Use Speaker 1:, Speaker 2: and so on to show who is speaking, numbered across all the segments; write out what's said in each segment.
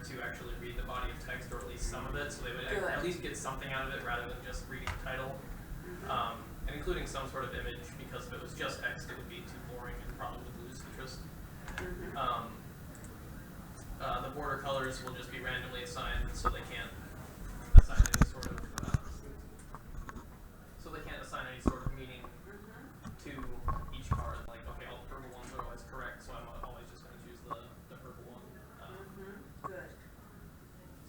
Speaker 1: to actually read the body of text, or at least some of it, so they would
Speaker 2: Good.
Speaker 1: at least get something out of it rather than just reading the title. And including some sort of image, because if it was just text, it would be too boring and probably would lose interest. The border colors will just be randomly assigned, so they can't assign any sort of meaning to each card. Like, okay, all the purple ones are always correct, so I'm always just going to choose the purple one.
Speaker 2: Good.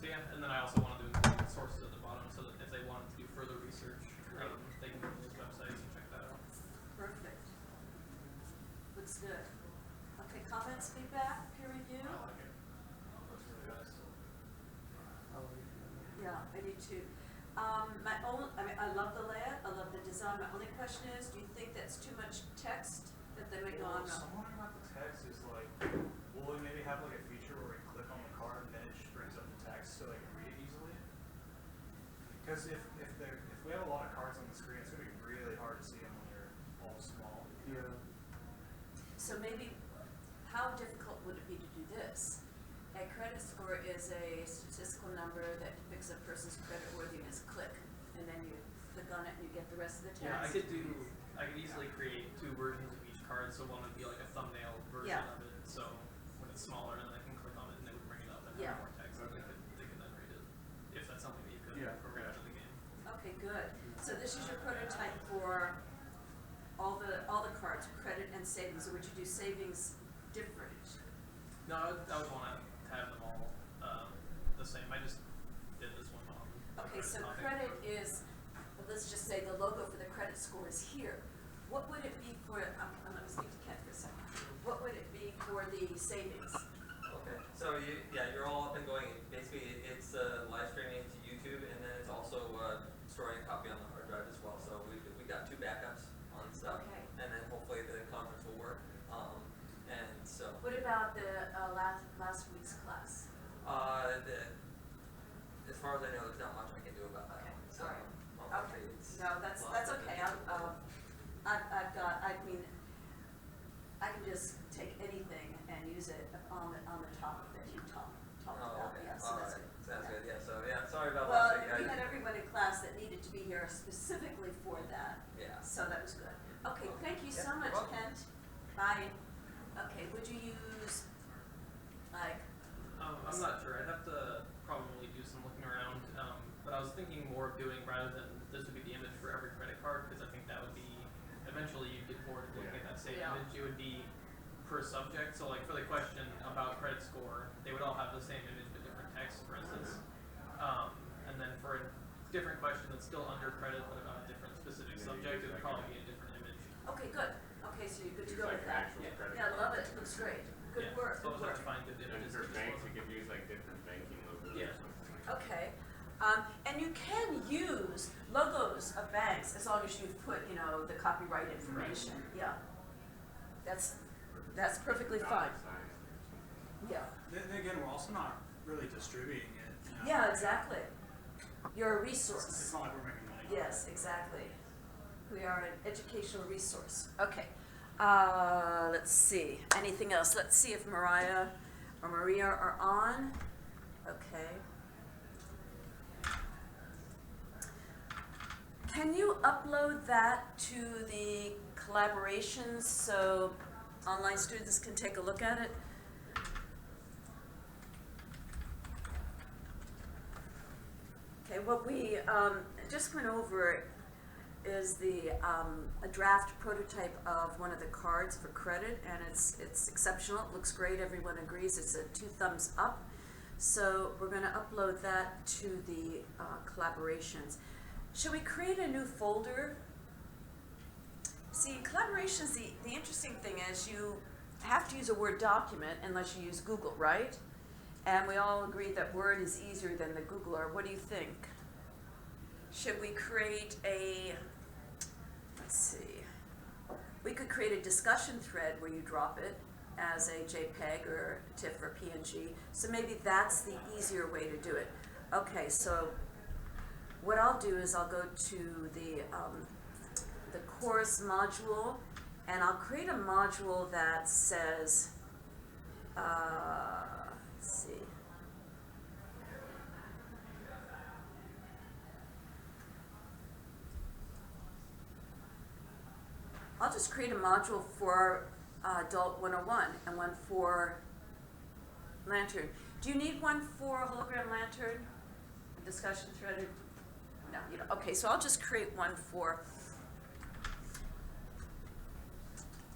Speaker 1: So yeah, and then I also wanted to include the sources at the bottom, so that if they wanted to do further research, they can go to those websites and check that out.
Speaker 2: Perfect. Looks good. Okay, comments, feedback, peer review?
Speaker 1: I like it. Looks really nice.
Speaker 2: Yeah, I do too. I love the layout, I love the design. My only question is, do you think that's too much text that they may go on?
Speaker 3: I'm wondering about the text is like, will we maybe have like a feature where we click on the card and then it just brings up the text so they can read it easily? Because if we have a lot of cards on the screen, it's going to be really hard to see them when they're all small.
Speaker 4: Yeah.
Speaker 2: So maybe, how difficult would it be to do this? A credit score is a statistical number that depicts a person's creditworthiness. Click, and then you click on it and you get the rest of the text.
Speaker 1: Yeah, I could easily create two versions of each card, so one would be like a thumbnail version of it, so when it's smaller, and then I can click on it and it would bring it up and have more text, and they could then read it, if that's something that you could program into the game.
Speaker 2: Okay, good. So this is your prototype for all the cards, credit and savings, or would you do savings different?
Speaker 1: No, I would want to have them all the same. I just did this one on.
Speaker 2: Okay, so credit is, let's just say the logo for the credit score is here. What would it be for, I'm going to speak to Kent for a second. What would it be for the savings?
Speaker 5: Okay, so you're all up and going. Basically, it's live streaming to YouTube, and then it's also storing a copy on the hard drive as well. So we got 2 backups on stuff, and then hopefully the conference will work. And so.
Speaker 2: What about the last week's class?
Speaker 5: As far as I know, there's not much I can do about that.
Speaker 2: Okay,
Speaker 5: So,
Speaker 2: sorry.
Speaker 5: okay.
Speaker 2: No, that's okay. I can just take anything and use it on the top that you talked about.
Speaker 5: Okay.
Speaker 2: Yeah, so
Speaker 5: All
Speaker 2: that's
Speaker 5: right.
Speaker 2: good.
Speaker 5: Sounds good. Yeah. So sorry about
Speaker 2: Well,
Speaker 5: that.
Speaker 2: we had everyone in class that needed to be here specifically for that.
Speaker 5: Yeah.
Speaker 2: So that was good. Okay, thank you so
Speaker 5: Yeah,
Speaker 2: much,
Speaker 5: you're welcome.
Speaker 2: Kent. Bye. Okay, would you use like?
Speaker 1: I'm not sure. I'd have to probably do some looking around. But I was thinking more of doing, rather than this would be the image for every credit card, because I think that would be, eventually you'd get bored of looking at that same image. It would be per subject. So like for the question about credit score, they would all have the same image but different text, for instance. And then for a different question that's still under credit but about a different specific subject, it would probably be a different image.
Speaker 2: Okay, good. Okay, so you're good to go
Speaker 4: Like
Speaker 2: with
Speaker 4: an
Speaker 2: that.
Speaker 4: actual
Speaker 1: Yeah.
Speaker 4: credit
Speaker 2: Yeah,
Speaker 4: card.
Speaker 2: love it. Looks great. Good work.
Speaker 1: So I
Speaker 2: Good
Speaker 1: was trying
Speaker 2: work.
Speaker 1: to find good
Speaker 4: And
Speaker 1: images.
Speaker 4: for
Speaker 1: It just
Speaker 4: banks, you
Speaker 1: wasn't-
Speaker 4: could use like different banking logos
Speaker 1: Yeah.
Speaker 4: or something like that.
Speaker 2: Okay. And you can use logos of banks as long as you've put, the copyright information. Yeah. That's perfectly fine. Yeah.
Speaker 3: Then again, we're also not really distributing it.
Speaker 2: Yeah, exactly. You're a
Speaker 3: It's
Speaker 2: resource.
Speaker 3: not like we're making money.
Speaker 2: Yes, exactly. We are an educational resource. Okay. Let's see. Anything else? Let's see if Mariah or Maria are on. Okay. Can you upload that to the collaborations so online students can take a look at it? Okay, what we just went over is a draft prototype of one of the cards for credit, and it's exceptional. It looks great. Everyone agrees. It's a 2 thumbs up. So we're going to upload that to the collaborations. Should we create a new folder? See, collaborations, the interesting thing is you have to use a Word document unless you use Google, right? And we all agree that Word is easier than the Googler. What do you think? Should we create let's see, we could create a discussion thread where you drop it as a JPEG or TIFF or PNG. So maybe that's the easier way to do it. Okay, so what I'll do is I'll go to the course module, and I'll create a module that says, let's see, I'll just create a module for Adult 101 and one for Lantern. Do you need one for hologram lantern? A discussion threaded? No, you don't. Okay, so I'll just create one for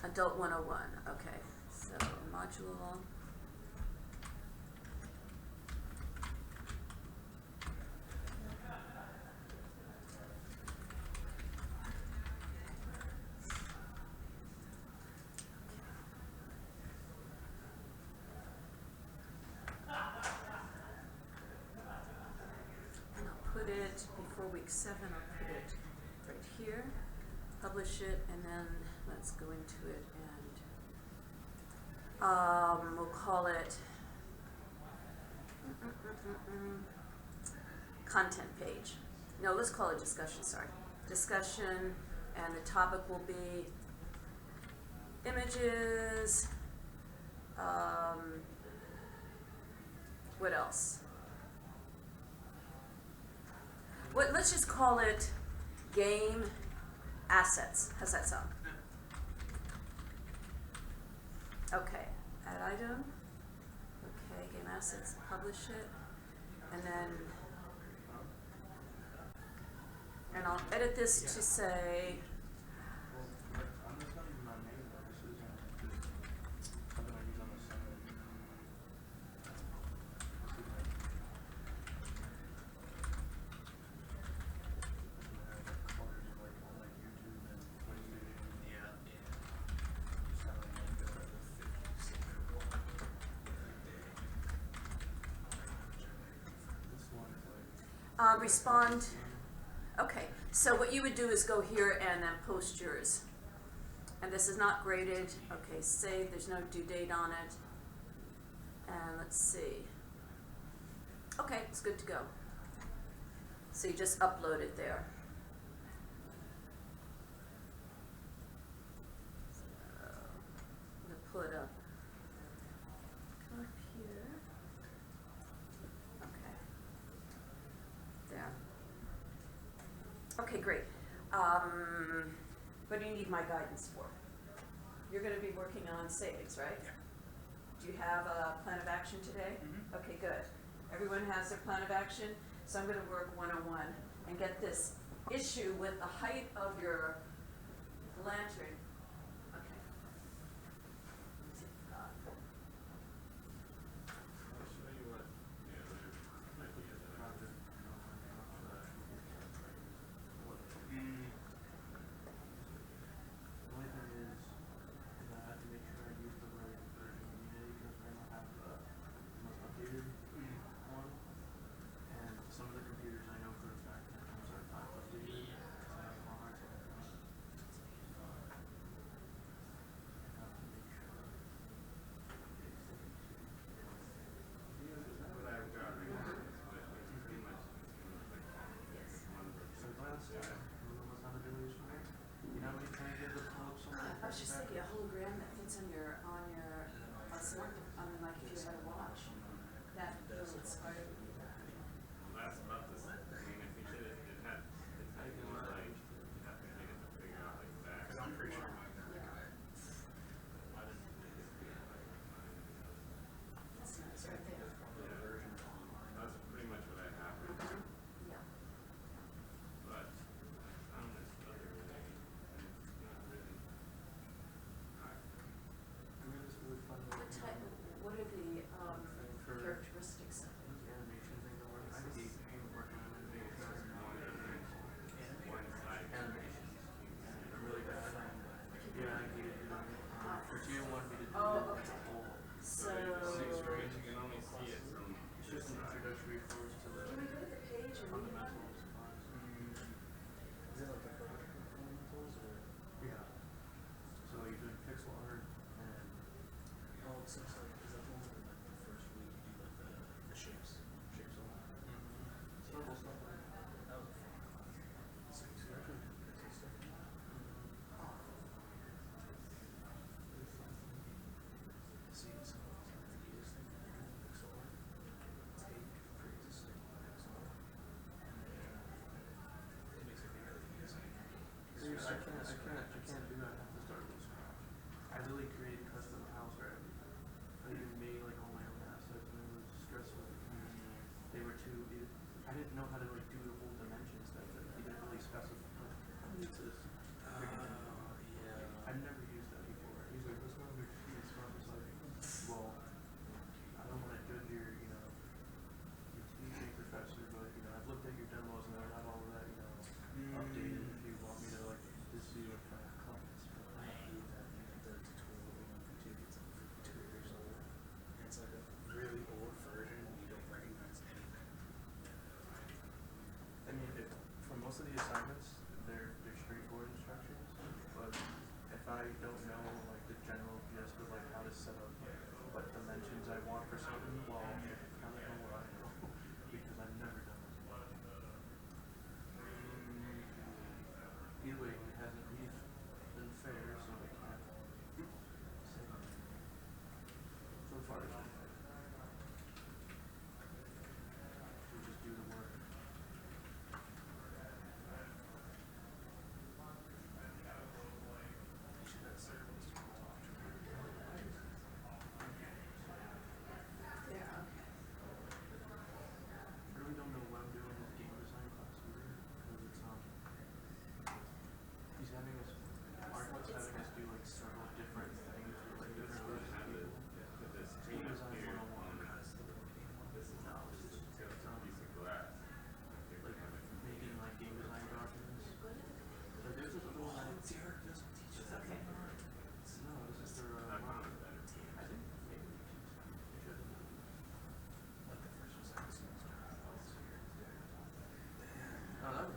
Speaker 2: Adult 101. Okay, so module. Put it before week 7, I'll put it right here, publish it, and then let's go into it and we'll call it content page. No, let's call it discussion, sorry. Discussion, and the topic will be images, what else? Let's just call it game assets. How's that sound? Okay, add item. Okay, game assets, publish it. And then, and I'll edit this to say,
Speaker 3: I'm just gonna use my name though. This isn't just something I use on the side.
Speaker 2: respond. Okay, so what you would do is go here and then post yours. And this is not graded. Okay, save, there's no due date on it. And let's see. Okay, it's good to go. So you just upload it there. So, I'm gonna pull it up. Come up here. Okay. There. Okay, great. What do you need my guidance for? You're gonna be working on savings, right?
Speaker 3: Yeah.
Speaker 2: Do you have a plan of action today?
Speaker 3: Mhm.
Speaker 2: Okay, good. Everyone has their plan of action, so I'm gonna work 101 and get this issue with the height of your lantern. Okay. Let's see.
Speaker 4: I'll show you what, yeah, there might be a better.
Speaker 3: The only thing is I have to make sure I use the right version of Unity because I don't have the most updated one. And some of the computers I know for a fact that comes at 5 updated. So I have a hard time.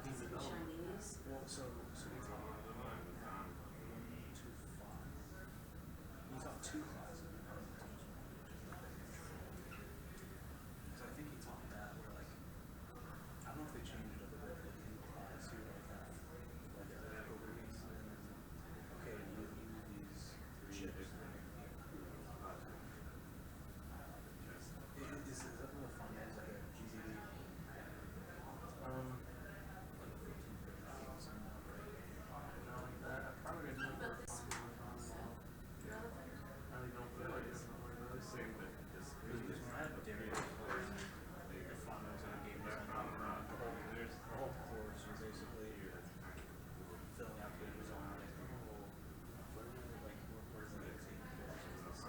Speaker 2: Chinese.
Speaker 3: Well, so we taught 1 to 5. We taught 2 classes. Because I think he taught that where like, I don't know if they changed it up a bit, but in class you like have like a overview and then okay, you use these chips. Is that what the font is, like a GZD?
Speaker 1: I probably didn't know
Speaker 2: But
Speaker 1: where
Speaker 2: this
Speaker 1: font was on
Speaker 2: is
Speaker 1: now.
Speaker 2: relevant.
Speaker 1: I really don't feel like it's something like that.
Speaker 4: Same that this
Speaker 3: Because when I had a dairy course, the font was on game design. The whole course was basically filling out pages on like, where's the dictate course?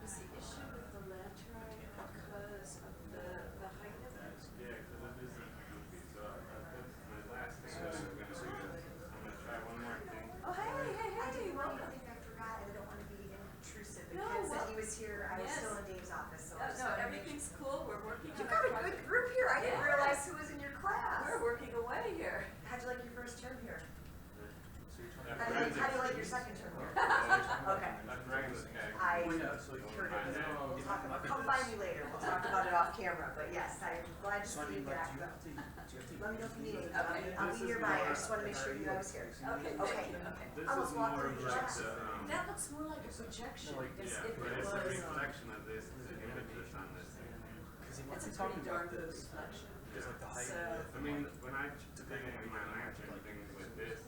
Speaker 2: Is the issue with the lantern because of the height of it?
Speaker 4: Yeah, because it isn't goofy. So that's my last thing that I'm gonna try one more thing.
Speaker 2: Oh, hey,
Speaker 6: I did one
Speaker 2: welcome.
Speaker 6: thing I forgot, and I don't wanna be intrusive,
Speaker 2: No,
Speaker 6: because
Speaker 2: well-
Speaker 6: he was here, I was
Speaker 2: yes.
Speaker 6: still in Dave's office, so I
Speaker 2: No,
Speaker 6: just
Speaker 2: no,
Speaker 6: wanted to make
Speaker 2: everything's cool, we're working
Speaker 6: sure.
Speaker 2: on
Speaker 6: You got
Speaker 2: our
Speaker 6: a good
Speaker 2: project.
Speaker 6: group here, I didn't
Speaker 2: Yeah.
Speaker 6: realize who was in your class.
Speaker 2: We're working away here.
Speaker 6: How'd you like your first term here?
Speaker 4: Yeah,
Speaker 6: How do you like your second term here? Okay.
Speaker 4: I'm dragging this guy.
Speaker 6: I
Speaker 3: Well, yeah, so you
Speaker 6: heard
Speaker 3: I
Speaker 6: it,
Speaker 3: know.
Speaker 6: we'll talk about, come find me later, we'll talk about it off camera, but yes, I'm glad to
Speaker 3: So I
Speaker 6: see you
Speaker 3: mean, like,
Speaker 6: back.
Speaker 3: do you have to?
Speaker 6: Let me know if you need anything,
Speaker 2: Okay.
Speaker 6: I'll be nearby, I just wanna make sure you know I was here.
Speaker 2: Okay,
Speaker 6: Okay.
Speaker 2: okay.
Speaker 4: This
Speaker 6: Almost
Speaker 4: is
Speaker 6: walked
Speaker 4: more
Speaker 6: in
Speaker 4: of
Speaker 6: the
Speaker 4: like
Speaker 6: class.
Speaker 4: the,
Speaker 2: That looks more like a projection,
Speaker 3: No, like,
Speaker 2: because
Speaker 4: yeah,
Speaker 2: if
Speaker 4: but
Speaker 2: it
Speaker 4: it's a
Speaker 2: was,
Speaker 4: reflection of this, the image that's on this thing.
Speaker 3: Because he
Speaker 2: that's
Speaker 3: must
Speaker 2: a
Speaker 3: be
Speaker 2: pretty
Speaker 3: talking
Speaker 2: darn
Speaker 3: about
Speaker 2: good
Speaker 3: this.
Speaker 2: reflection.
Speaker 3: Because like the height
Speaker 2: So-
Speaker 3: and width.
Speaker 4: I mean, when I bring in my lantern thing with this,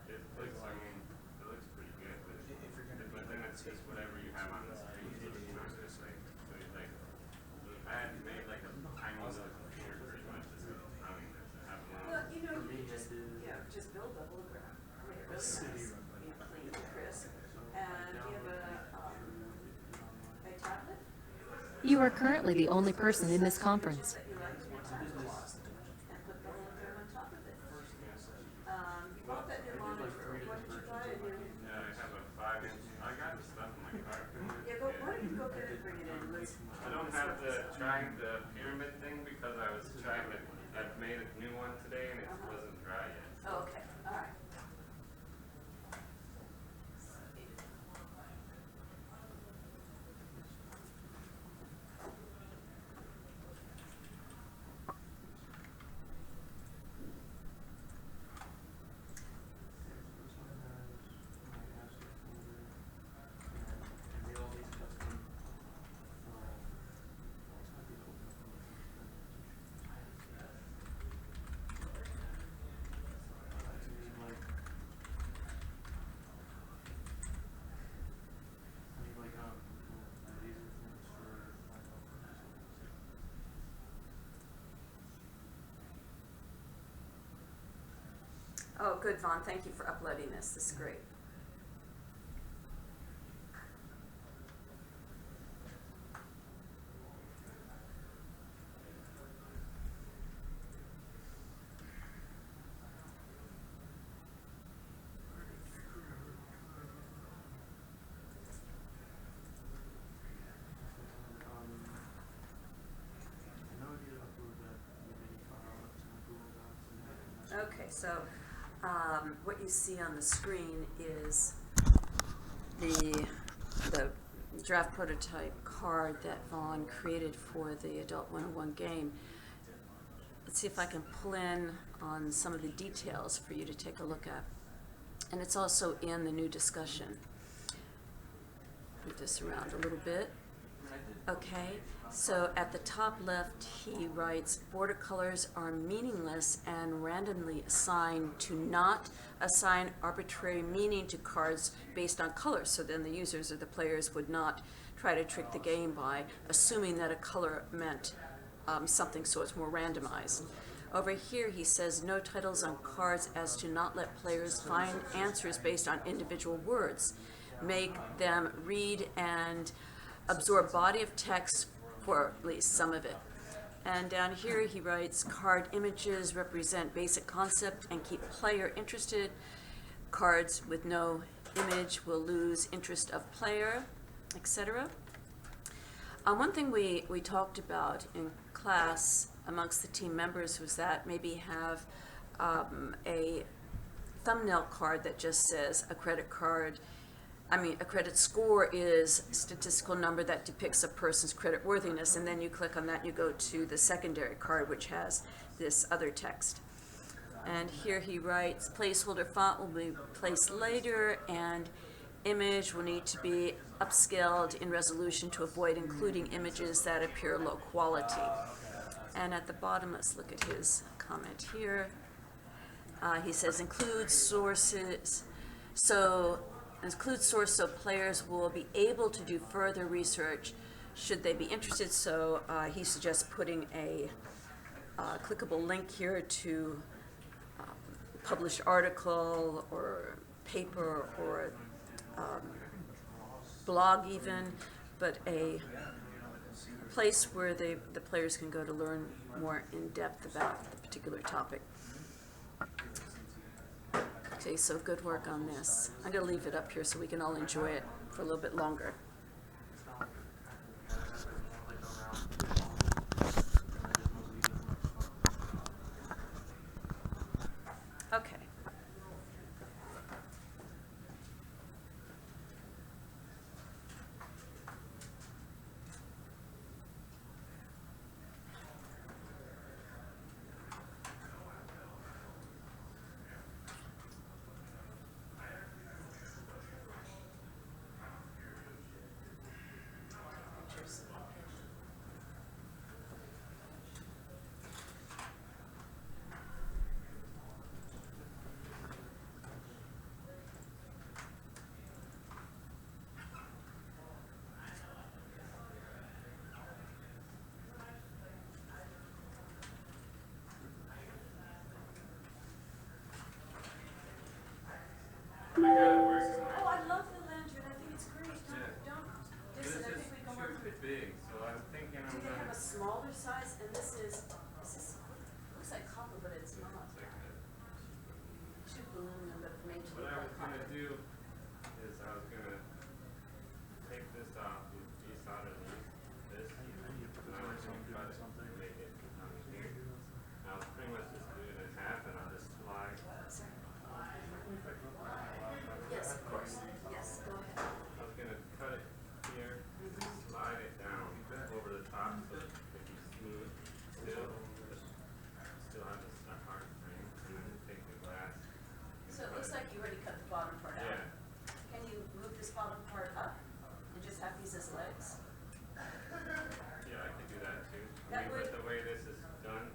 Speaker 4: it looks, I mean, it looks pretty good, but,
Speaker 3: If you're gonna
Speaker 4: but then it's just whatever you have on the screen, so it's not just like, so it's like, I had made like a tiny little computer pretty much just running this, I have one.
Speaker 2: Well, you know,
Speaker 1: For me,
Speaker 2: you just,
Speaker 1: it is-
Speaker 2: just build the hologram, make it really
Speaker 3: City
Speaker 2: nice,
Speaker 3: run by
Speaker 2: you know, clean and crisp.
Speaker 1: So
Speaker 2: And do you have a tablet?
Speaker 7: You are currently the only person in this conference.
Speaker 2: That you like to use and put the hologram on top of it. You bought that new monitor, what did you buy, a new?
Speaker 4: Yeah, I have a 5-inch, I got the stuff in my car.
Speaker 2: Yeah, but why don't you go get it and bring it in, let's.
Speaker 4: I don't have trying the pyramid thing because I was trying to, I've made a new one today and it wasn't dry yet.
Speaker 2: Oh, okay, alright. Oh, good, Vaughn, thank you for uploading this, this is great. Okay, so what you see on the screen is the draft prototype card that Vaughn created for the Adult 101 game. Let's see if I can pull in on some of the details for you to take a look at. And it's also in the new discussion. Move this around a little bit. Okay, so at the top left, he writes, border colors are meaningless and randomly assigned to not assign arbitrary meaning to cards based on colors. So then the users or the players would not try to trick the game by assuming that a color meant something, so it's more randomized. Over here, he says, no titles on cards as to not let players find answers based on individual words. Make them read and absorb body of text for at least some of it. And down here he writes, card images represent basic concept and keep player interested. Cards with no image will lose interest of player, etc. One thing we talked about in class amongst the team members was that maybe have a thumbnail card that just says a credit score is a statistical number that depicts a person's credit worthiness, and then you click on that and you go to the secondary card, which has this other text. And here he writes, placeholder font will be placed later, and image will need to be upscaled in resolution to avoid including images that appear low quality. And at the bottom, let's look at his comment here. He says include sources, so players will be able to do further research should they be interested. So he suggests putting a clickable link here to published article or paper or blog even, but a place where the players can go to learn more in depth about the particular topic. Okay, so good work on this. I'm going to leave it up here so we can all enjoy it for a little bit longer. Okay.
Speaker 4: I got it working.
Speaker 2: Oh, I love the lantern. I think it's great. Don't diss it. I think we can work
Speaker 4: Too
Speaker 2: with.
Speaker 4: big, so I'm thinking
Speaker 2: Do
Speaker 4: I'm
Speaker 2: they have
Speaker 4: gonna.
Speaker 2: a smaller size? And this looks like copper, but it's not. Should balloon them, but made to
Speaker 4: What
Speaker 2: look
Speaker 4: I
Speaker 2: like
Speaker 4: was gonna
Speaker 2: copper.
Speaker 4: do is I was gonna take this off, these solder these, this, and I was gonna cut it and make it on here. And I'll pretty much just do it in half and I'll just slide.
Speaker 2: Yes, of course. Yes, go ahead.
Speaker 4: I was gonna cut it here, slide it down over the top so it can be smooth still have this hard frame, and then take the glass.
Speaker 2: So it looks like you already cut the bottom part out.
Speaker 4: Yeah.
Speaker 2: Can you move this bottom part up and just have these as legs?
Speaker 4: Yeah, I could do that too.
Speaker 2: That would-
Speaker 4: But the way this is done,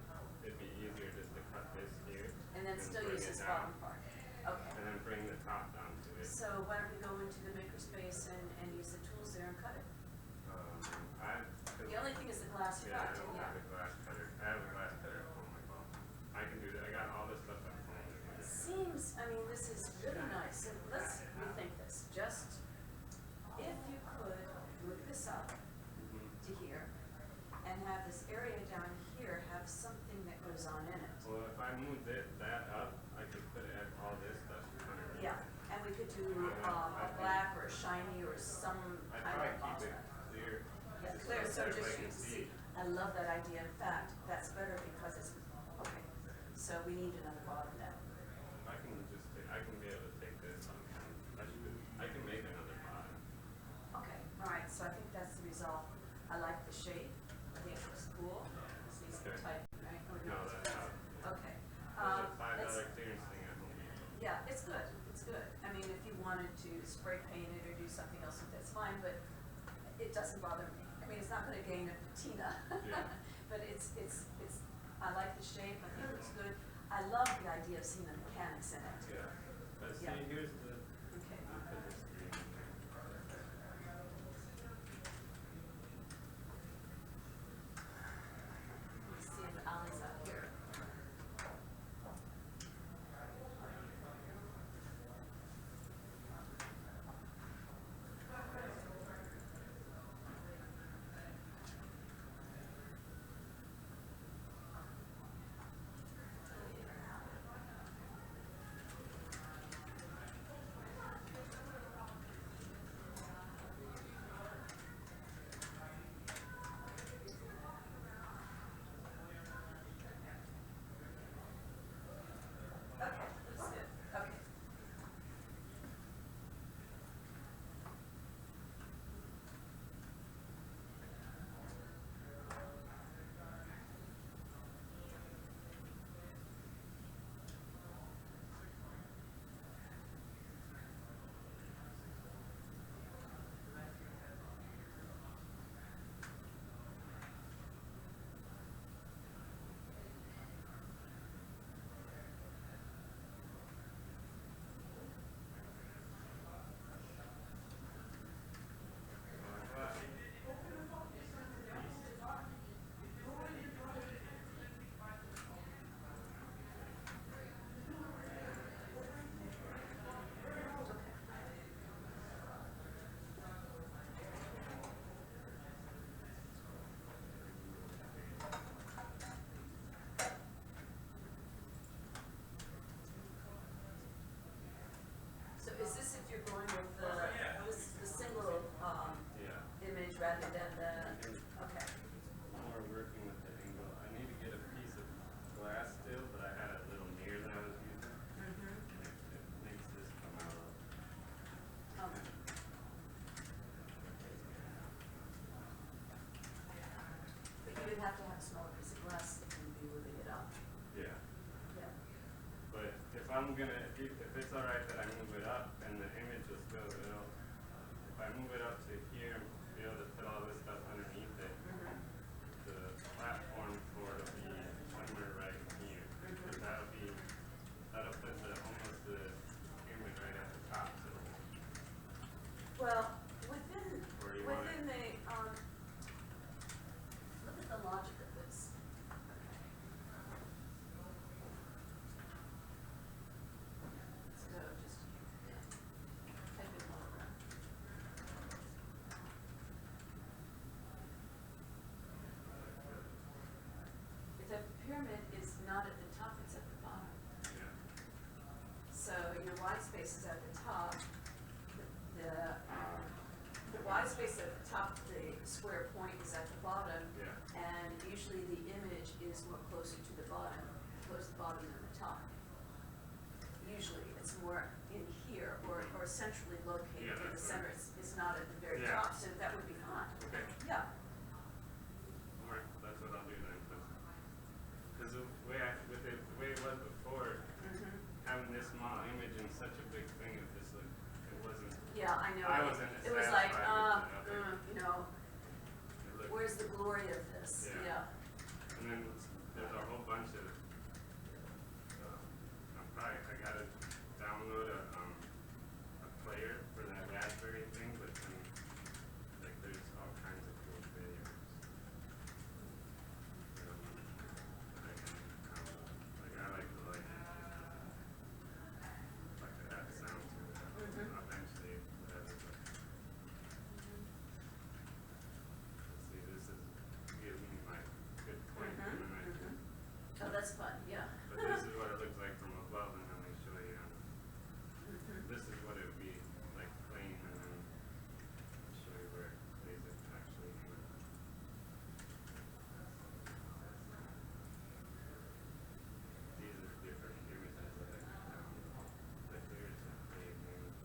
Speaker 4: it'd be easier just to cut this here.
Speaker 2: And then still
Speaker 4: bring
Speaker 2: use
Speaker 4: it
Speaker 2: this
Speaker 4: down,
Speaker 2: bottom part. Okay.
Speaker 4: and then bring the top down to it.
Speaker 2: So why don't we go into the makerspace and use the tools there and cut it?
Speaker 4: The
Speaker 2: The only thing is the glass
Speaker 4: Yeah, I
Speaker 2: cut,
Speaker 4: don't
Speaker 2: yeah.
Speaker 4: have a glass cutter. I have a glass cutter at home, like, well, I can do that. I got all this stuff at home.
Speaker 2: Seems, I mean, this is really nice. And let's rethink this. Just, if you could move this up to here and have this area down here have something that goes on in it.
Speaker 4: Well, if I move that up, I could put it at all this stuff underneath.
Speaker 2: Yeah, and we could do a black or a shiny or some
Speaker 4: I'd
Speaker 2: kind
Speaker 4: probably
Speaker 2: of
Speaker 4: keep it
Speaker 2: bottom.
Speaker 4: clear.
Speaker 2: Yeah,
Speaker 4: just
Speaker 2: clear, so
Speaker 4: that
Speaker 2: just
Speaker 4: everybody
Speaker 2: you
Speaker 4: can
Speaker 2: can see. I love that idea. In fact, that's better because it's, okay. So we need another bottom then.
Speaker 4: I can be able to take this. I can make another bottom.
Speaker 2: Okay, all right, so I think that's the result. I like the shape. I think it looks cool. This needs to be
Speaker 4: Okay.
Speaker 2: tight, right? Or
Speaker 4: No,
Speaker 2: not?
Speaker 4: that's not.
Speaker 2: Okay.
Speaker 4: There's a
Speaker 2: Let's-
Speaker 4: $5 clearance thing at Home Depot.
Speaker 2: Yeah, it's good, it's good. I mean, if you wanted to spray paint it or do something else with it, it's fine, but it doesn't bother me. I mean, it's not gonna gain a patina.
Speaker 4: Yeah.
Speaker 2: But I like the shape, I think it looks good. I love the idea of seeing the mechanics in it.
Speaker 4: Yeah. But see,
Speaker 2: Yeah.
Speaker 4: here's the.
Speaker 2: Okay.
Speaker 4: I'll put this green in there.
Speaker 2: Let's see if Ali's out here. have to have a smaller piece of glass if you'd be moving it up.
Speaker 4: Yeah.
Speaker 2: Yeah.
Speaker 4: But if I'm gonna, if it's alright that I move it up and the image will still, if I move it up to here and be able to put all this stuff underneath it, the platform for it will be somewhere right here. Because that'll put almost the image right at the top. So,
Speaker 2: Well, within,
Speaker 4: Where you want
Speaker 2: within the, look at the logic of this. Let's go just, type it all around. If a pyramid is not at the top, it's at the bottom.
Speaker 4: yeah.
Speaker 2: So your white space is at the top, the white space at the top, the square point is at the bottom,
Speaker 4: Yeah.
Speaker 2: and usually the image is more closer to the bottom, close to the bottom than the top. Usually it's more in here, or centrally located
Speaker 4: Yeah,
Speaker 2: in the
Speaker 4: that's
Speaker 2: center,
Speaker 4: right.
Speaker 2: it's not at the very
Speaker 4: Yeah.
Speaker 2: top, so that would be fine.
Speaker 4: Okay.
Speaker 2: Yeah,
Speaker 4: Alright, that's what I'll do then. Because the way it was before, having this small image in such a big thing, it just like, it wasn't,
Speaker 2: yeah, I know.
Speaker 4: I wasn't
Speaker 2: It was like,
Speaker 4: satisfied with it.
Speaker 2: you know,
Speaker 4: It looked,
Speaker 2: where's the glory of this?
Speaker 4: Yeah. and then there's a whole bunch of, I gotta download a player for that Raspberry thing, but then, like, there's all kinds of cool videos. I like to add sound to it. Eventually, whatever. But let's see, this is giving me my good point, and then I can.
Speaker 2: Oh, that's fun, yeah.
Speaker 4: But this is what it looks like from above, and then they show you. This is what it would be like plain, and then I'll show you where it plays it actually. These are different images that I found. But here's a plain image.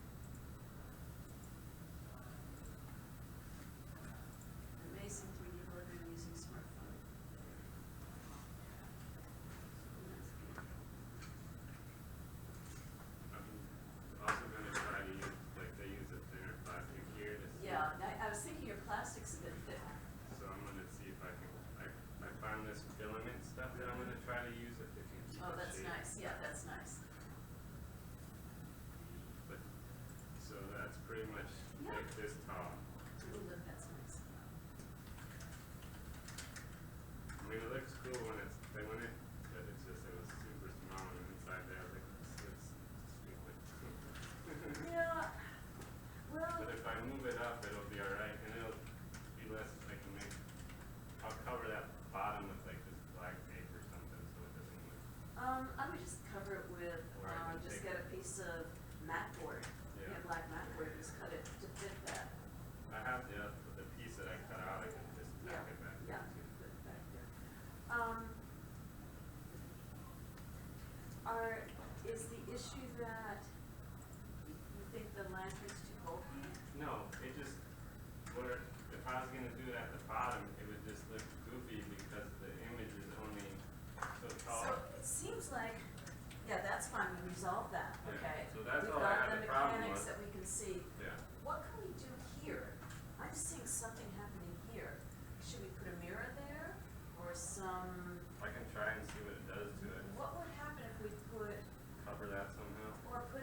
Speaker 2: Amazing 3D rendering using smartphone.
Speaker 4: I'm also gonna try to use, like they use a thinner plastic here to see.
Speaker 2: Yeah, I was thinking your plastic's a bit thick.
Speaker 4: So I'm gonna see if I can, I found this filament stuff that I'm gonna try to use if it can keep
Speaker 2: Oh,
Speaker 4: the
Speaker 2: that's
Speaker 4: shape.
Speaker 2: nice, yeah, that's nice.
Speaker 4: But, so that's pretty much
Speaker 2: Yeah.
Speaker 4: like this tall.
Speaker 2: Ooh, look, that's nice.
Speaker 4: I mean, it looks cool when it's, but it's just, it was super small and inside there, I was like, this looks stupid.
Speaker 2: Yeah, well,
Speaker 4: But if I move it up, it'll be alright, and it'll be less, I can make, I'll cover that bottom with like this black tape or something, so it doesn't look,
Speaker 2: I would just cover it with,
Speaker 4: Or I can
Speaker 2: just
Speaker 4: take
Speaker 2: get a piece of mat board,
Speaker 4: Yeah.
Speaker 2: black mat board, just cut it to fit that.
Speaker 4: I have the piece that I cut out, I can just
Speaker 2: Yeah,
Speaker 4: tack it back.
Speaker 2: yeah,
Speaker 4: into.
Speaker 2: put it back there. Is the issue that you think the lantern's too bulky?
Speaker 4: No, it just, if I was gonna do it at the bottom, it would just look goofy because the image is only so tall.
Speaker 2: So it seems like, yeah, that's fine, we resolved that,
Speaker 4: Yeah,
Speaker 2: okay?
Speaker 4: so that's all I had the problem
Speaker 2: We've got the mechanics
Speaker 4: with.
Speaker 2: that we can see.
Speaker 4: Yeah.
Speaker 2: What can we do here? I'm seeing something happening here. Should we put a mirror there or some,
Speaker 4: I can try and see what it does to it.
Speaker 2: what would happen if we put,
Speaker 4: Cover that somehow,
Speaker 2: or put,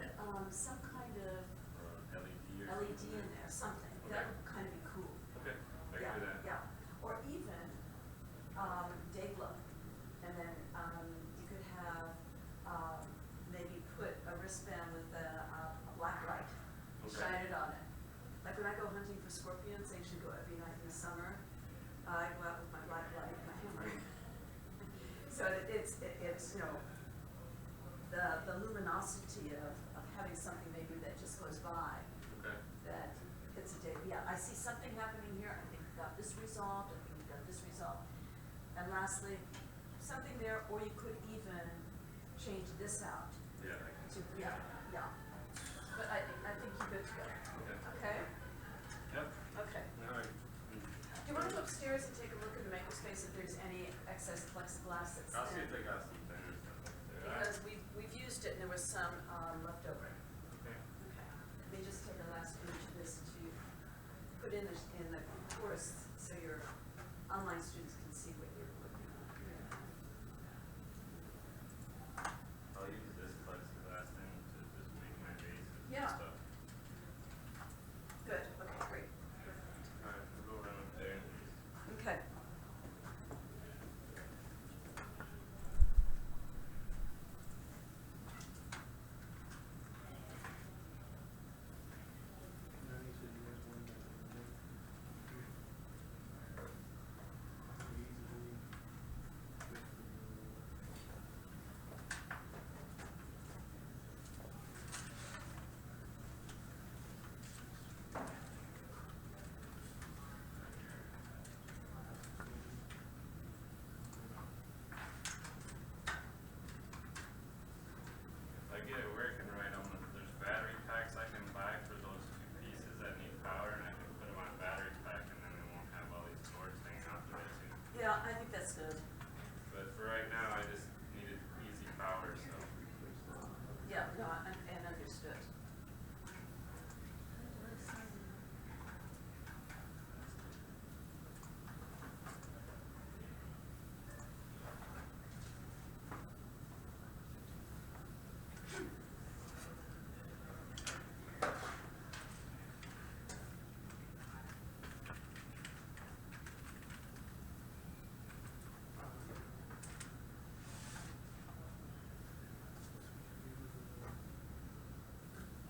Speaker 2: some kind of
Speaker 4: or LED or
Speaker 2: LED
Speaker 4: something.
Speaker 2: in there, something?
Speaker 4: Okay.
Speaker 2: That would kind of be cool.
Speaker 4: Okay, I can do that.
Speaker 2: Yeah, or even, day glow. And then, you could have, maybe put a wristband with a black light,
Speaker 4: Okay.
Speaker 2: shine it on it. Like when I go hunting for scorpions, I usually go every night in the summer, I go out with my black light and my hammer. So it's, you know, the luminosity of having something maybe that just goes by,
Speaker 4: Okay.
Speaker 2: that it's a day, yeah, I see something happening here, I think we've got this resolved, I think we've got this resolved. And lastly, something there, or you could even change this out
Speaker 4: Yeah, I can.
Speaker 2: to, yeah, yeah. But I think you're good to go.
Speaker 4: Okay.
Speaker 2: Okay?
Speaker 4: Yep.
Speaker 2: Okay.
Speaker 4: All right.
Speaker 2: Do you want to go upstairs and take a look at the makerspace if there's any excess plexiglass that's
Speaker 4: I'll see
Speaker 2: thin.
Speaker 4: if they got some thinners up there.
Speaker 2: Because we've used it and there was some, left over.
Speaker 4: Okay.
Speaker 2: Okay. Let me just take the last image of this to put in the course so your online students can see what you're looking at here.
Speaker 4: I'll use this plexiglass thing to just make my bases
Speaker 2: Yeah.
Speaker 4: and stuff.
Speaker 2: Good, okay, great. Perfect.
Speaker 4: Alright, we'll go run up there and
Speaker 2: Okay.
Speaker 4: if I get it working right, there's battery packs I can buy for those two pieces that need power, and I can put them on a battery pack, and then it won't have all these cords hanging out the way too.
Speaker 2: Yeah, I think that's good.
Speaker 4: But for right now, I just needed easy power, so.
Speaker 2: Yeah, no, and understood.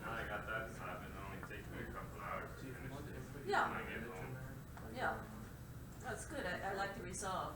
Speaker 4: Now I got that side, it'll only take me a couple hours to finish this
Speaker 2: Yeah.
Speaker 4: when I get home.
Speaker 2: Yeah. That's good. I like the resolve.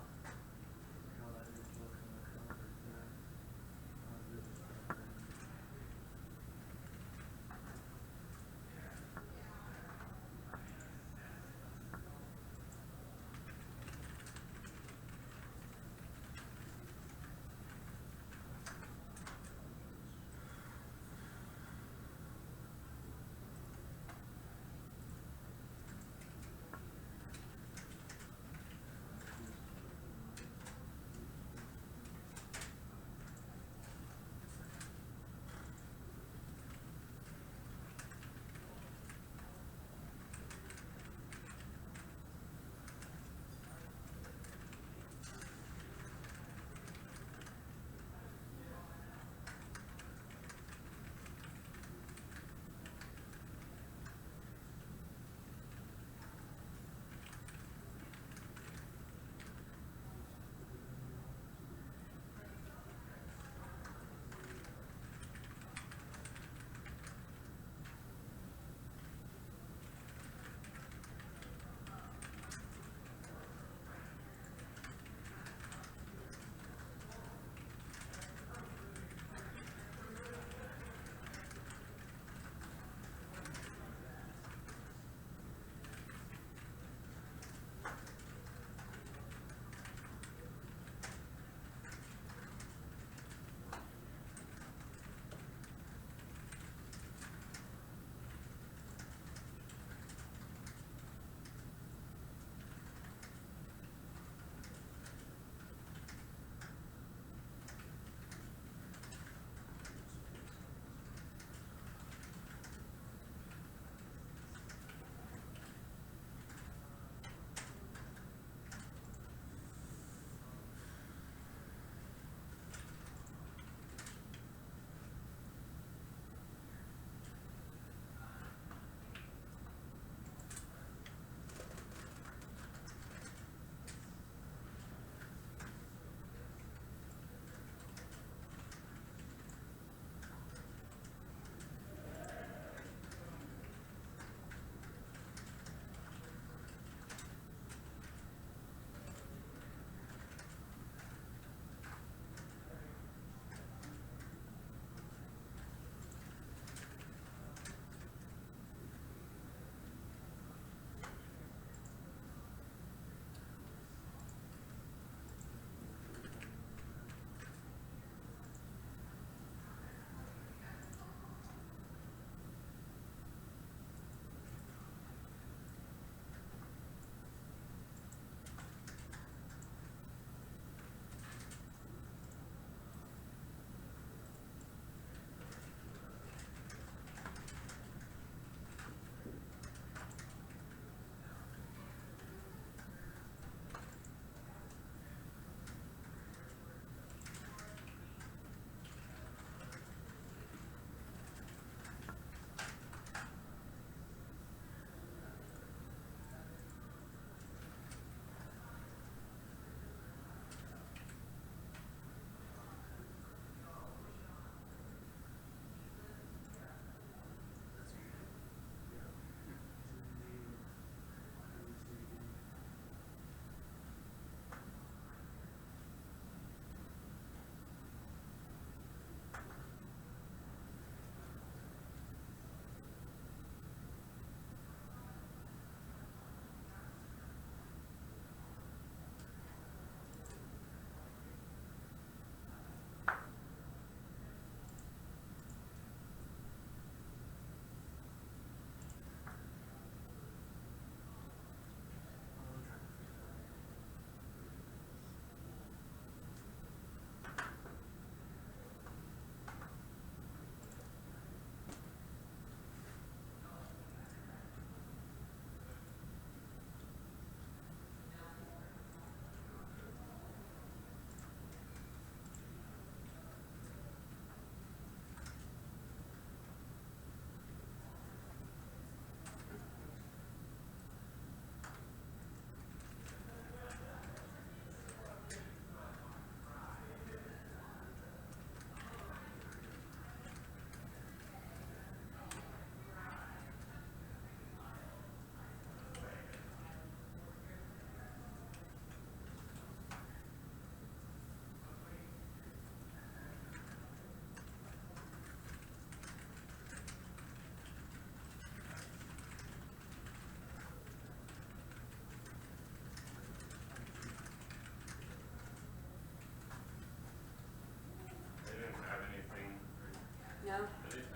Speaker 2: No?
Speaker 4: At least,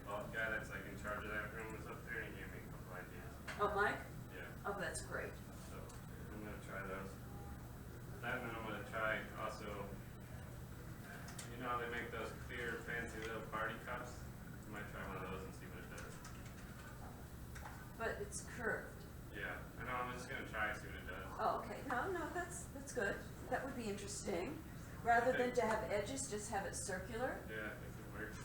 Speaker 4: well, the guy that's like in charge of that room was up there and he gave me a couple ideas.
Speaker 2: Oh, Mike?
Speaker 4: Yeah.
Speaker 2: Oh, that's great.
Speaker 4: So I'm gonna try those. That and then I'm gonna try also, you know how they make those clear fancy little party cups? I might try one of those and see what it does.
Speaker 2: But it's curved.
Speaker 4: Yeah, I know, I'm just gonna try and see what it does.
Speaker 2: Oh, okay. No, that's good. That would be interesting. Rather than to have edges, just have it circular.
Speaker 4: Yeah, if it works.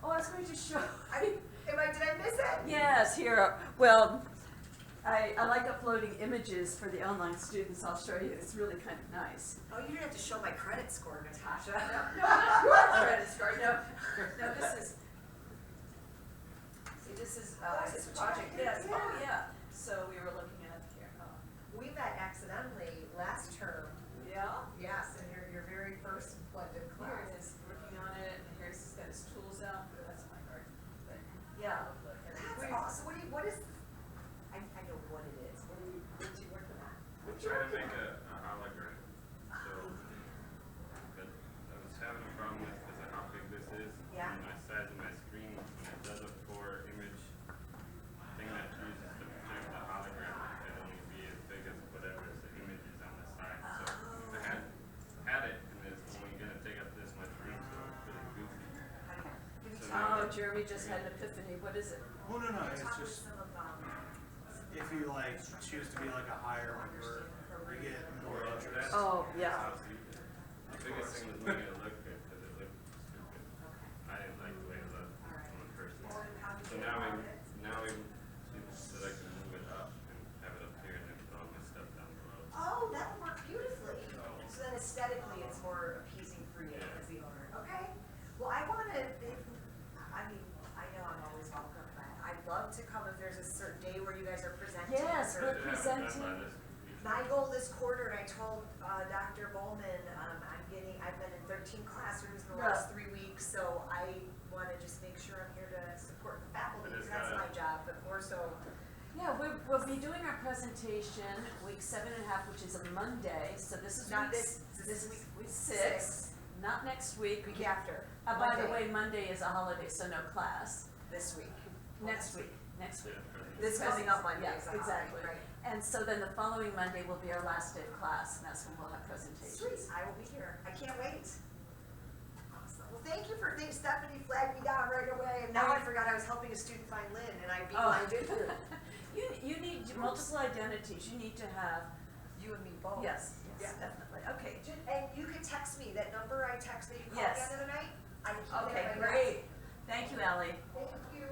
Speaker 2: Oh, I was going to show.
Speaker 6: Did I miss it?
Speaker 2: Yes, here. Well, I like uploading images for the online students. I'll show you. It's really kind of nice.
Speaker 6: Oh, you didn't have to show my credit score, Natasha.
Speaker 2: Your credit score. No, this is. See, this is
Speaker 6: this is
Speaker 2: project.
Speaker 6: what you
Speaker 2: Yes.
Speaker 6: did,
Speaker 2: Oh,
Speaker 6: yeah.
Speaker 2: yeah. So we were looking at here. Oh.
Speaker 6: We met accidentally last term.
Speaker 2: Yeah.
Speaker 6: Yes, in your very first blended
Speaker 2: Here
Speaker 6: class.
Speaker 2: it is, working on it, and here's he's got his tools out. That's my card. But yeah.
Speaker 6: That's awesome. What is, I know what it is. What are you working on?
Speaker 4: I'm trying to make a hologram. So, but I was having a problem with because of how big this is.
Speaker 6: Yeah.
Speaker 4: And my size of my screen, when it does a 4-image thing that uses to project the hologram, it only be as big as whatever the image is on the side. So I had it, and it's only going to take up this much room, so it's really goofy. So now,
Speaker 2: Oh, Jeremy just had an epiphany. What is it?
Speaker 3: Well, no, it's
Speaker 6: Talk with
Speaker 3: just,
Speaker 6: some of,
Speaker 3: if you like choose to be like a higher number, you get more interest.
Speaker 2: Oh, yeah.
Speaker 4: The biggest thing was making it look good because it looked stupid. I didn't like the way it looked on first. So now we so I can move it up and have it up here and then put all my stuff down below.
Speaker 6: oh, that would work beautifully. So then aesthetically, it's more appeasing for you
Speaker 4: Yeah.
Speaker 6: as the owner. Okay. Well, I want to, I mean, I know I'm always welcome, but I'd love to come if there's a certain day where you guys are presenting.
Speaker 2: Yes,
Speaker 6: or-
Speaker 2: we're
Speaker 4: Should have it done by
Speaker 2: presenting.
Speaker 4: this week.
Speaker 6: My goal this quarter, and I told Dr. Bowman, I've been in 13 classrooms in the
Speaker 2: Yeah.
Speaker 6: last 3 weeks, so I want to just make sure I'm here to support the faculty,
Speaker 4: But it's
Speaker 6: because that's
Speaker 4: gotta-
Speaker 6: my job, but more so,
Speaker 2: Yeah, we'll be doing our presentation week 7.5, which is a Monday. So this is
Speaker 6: Not
Speaker 2: week,
Speaker 6: this
Speaker 2: week
Speaker 6: six.
Speaker 2: 6. Not next week.
Speaker 6: week after.
Speaker 2: By the
Speaker 6: Monday,
Speaker 2: way, Monday is a holiday, so no class.
Speaker 6: This week.
Speaker 2: Next week. Next week.
Speaker 6: This coming up Monday
Speaker 2: Yeah,
Speaker 6: is a holiday,
Speaker 2: exactly.
Speaker 6: right.
Speaker 2: And so then the following Monday will be our last day of class, and that's when we'll have presentations.
Speaker 6: Sweet, I will be here. I can't wait. Awesome. Well, thank you for, Stephanie flagged me down right away, and now I forgot I was helping a student find Lynn, and I beat
Speaker 2: Oh.
Speaker 6: my did
Speaker 2: You need multiple identities. You need to have,
Speaker 6: you and me both.
Speaker 2: yes,
Speaker 6: Yeah.
Speaker 2: definitely. Okay.
Speaker 6: And you can text me, that number I texted you called
Speaker 2: Yes.
Speaker 6: the end of the night, I can keep it
Speaker 2: Okay,
Speaker 6: at my
Speaker 2: great.
Speaker 6: desk.
Speaker 2: Thank you, Ally.
Speaker 6: Thank you.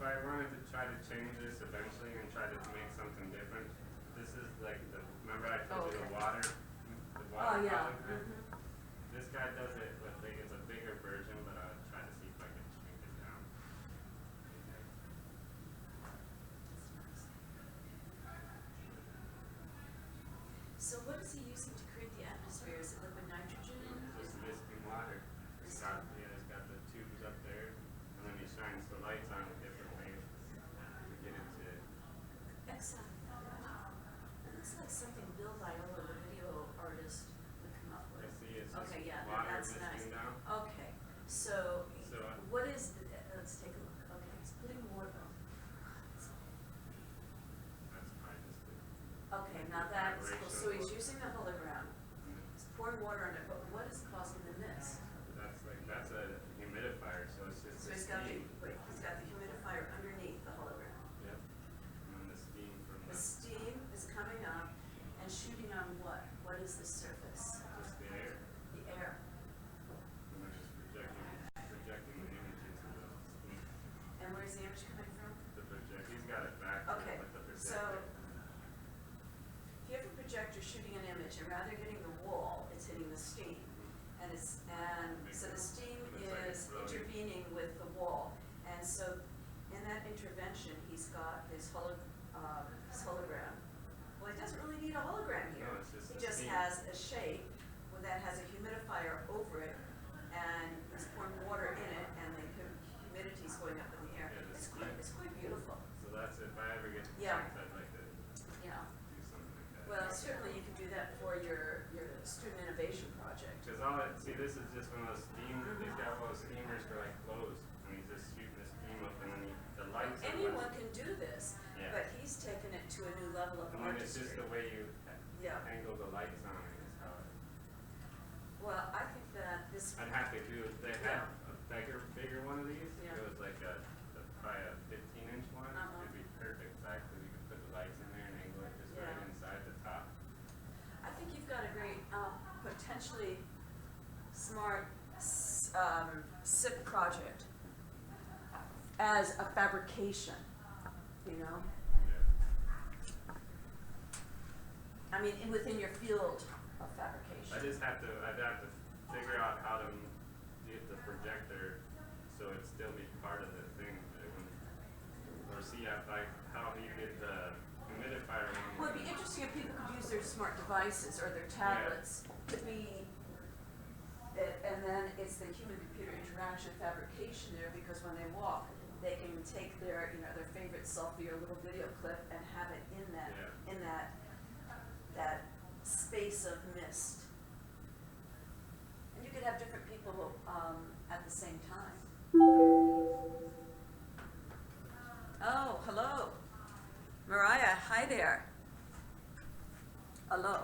Speaker 4: if I wanted to try to change this eventually and try to make something different, this is like remember I told you the water
Speaker 2: Oh, yeah.
Speaker 4: hologram? This guy does it with like it's a bigger version, but I'll try to see if I can shrink it down.
Speaker 2: So what is he using to create the atmosphere? Is it liquid nitrogen?
Speaker 4: Just misting water. It's got the tubes up there, and then he shines the lights on it differently to get it to.
Speaker 2: Excellent. It looks like something Bill Viola, the video artist, would come up with.
Speaker 4: I see it's just
Speaker 2: Okay, yeah,
Speaker 4: water
Speaker 2: that's
Speaker 4: misting
Speaker 2: nice.
Speaker 4: down.
Speaker 2: Okay, so
Speaker 4: So,
Speaker 2: what is, let's take a look. Okay, he's putting water.
Speaker 4: That's probably just the.
Speaker 2: Okay, now that's cool.
Speaker 4: Vibration
Speaker 2: So he's
Speaker 4: of-
Speaker 2: using the hologram. He's pouring water on it, but what is causing the mist?
Speaker 4: That's a humidifier, so it's just
Speaker 2: So
Speaker 4: the
Speaker 2: he's got the,
Speaker 4: steam.
Speaker 2: wait, he's got the humidifier underneath the hologram.
Speaker 4: Yep. And then the steam from
Speaker 2: The steam is coming up and shooting on what? What is the surface?
Speaker 4: just the air,
Speaker 2: The air.
Speaker 4: and then just projecting the image into the steam.
Speaker 2: And where's the image coming from?
Speaker 4: The project, he's got it back
Speaker 2: Okay,
Speaker 4: with the projector.
Speaker 2: so if you have a projector shooting an image and rather than hitting the wall, it's hitting the steam. And so the steam
Speaker 4: It's like
Speaker 2: is
Speaker 4: floating.
Speaker 2: intervening with the wall. And so in that intervention, he's got his hologram. Well, he doesn't really need a hologram here.
Speaker 4: No, it's just
Speaker 2: He
Speaker 4: a
Speaker 2: just
Speaker 4: steam.
Speaker 2: has a shape that has a humidifier over it, and he's pouring water in it, and the humidity's going up in the air.
Speaker 4: Yeah, the
Speaker 2: It's
Speaker 4: steam.
Speaker 2: quite beautiful.
Speaker 4: So that's if I ever get the
Speaker 2: Yeah.
Speaker 4: chance, I'd like to
Speaker 2: Yeah.
Speaker 4: do something like that.
Speaker 2: Well, certainly you could do that for your student innovation project.
Speaker 4: Because see, this is just one of those steam. He's got one of those steamers for like clothes, and he's just shooting the steam up, and then the lights. are
Speaker 2: Anyone
Speaker 4: what's-
Speaker 2: can do this,
Speaker 4: Yeah.
Speaker 2: but he's taken it to a new level of
Speaker 4: And then it's
Speaker 2: artistry.
Speaker 4: just the way you
Speaker 2: Yeah.
Speaker 4: angle the lights on it is how
Speaker 2: Well, I think that this,
Speaker 4: I'd have to do. They had a bigger one of these.
Speaker 2: Yeah.
Speaker 4: It was like probably a 15-inch one.
Speaker 2: Uh-huh.
Speaker 4: It'd be perfect size because you could put the lights in there and angle it just right
Speaker 2: Yeah.
Speaker 4: inside the top.
Speaker 2: I think you've got a great, potentially smart SIP project as a fabrication, you know?
Speaker 4: Yeah.
Speaker 2: I mean, within your field of fabrication.
Speaker 4: I'd have to figure out how to get the projector so it'd still be part of the thing. Or see how he did the humidifier one.
Speaker 2: Well, it'd be interesting if people could use their smart devices or their tablets to be, and then it's the human-computer interaction fabrication there, because when they walk, they can take their favorite selfie or little video clip and have it in that space of mist. And you could have different people at the same time. Oh, hello. Mariah, hi there. Hello.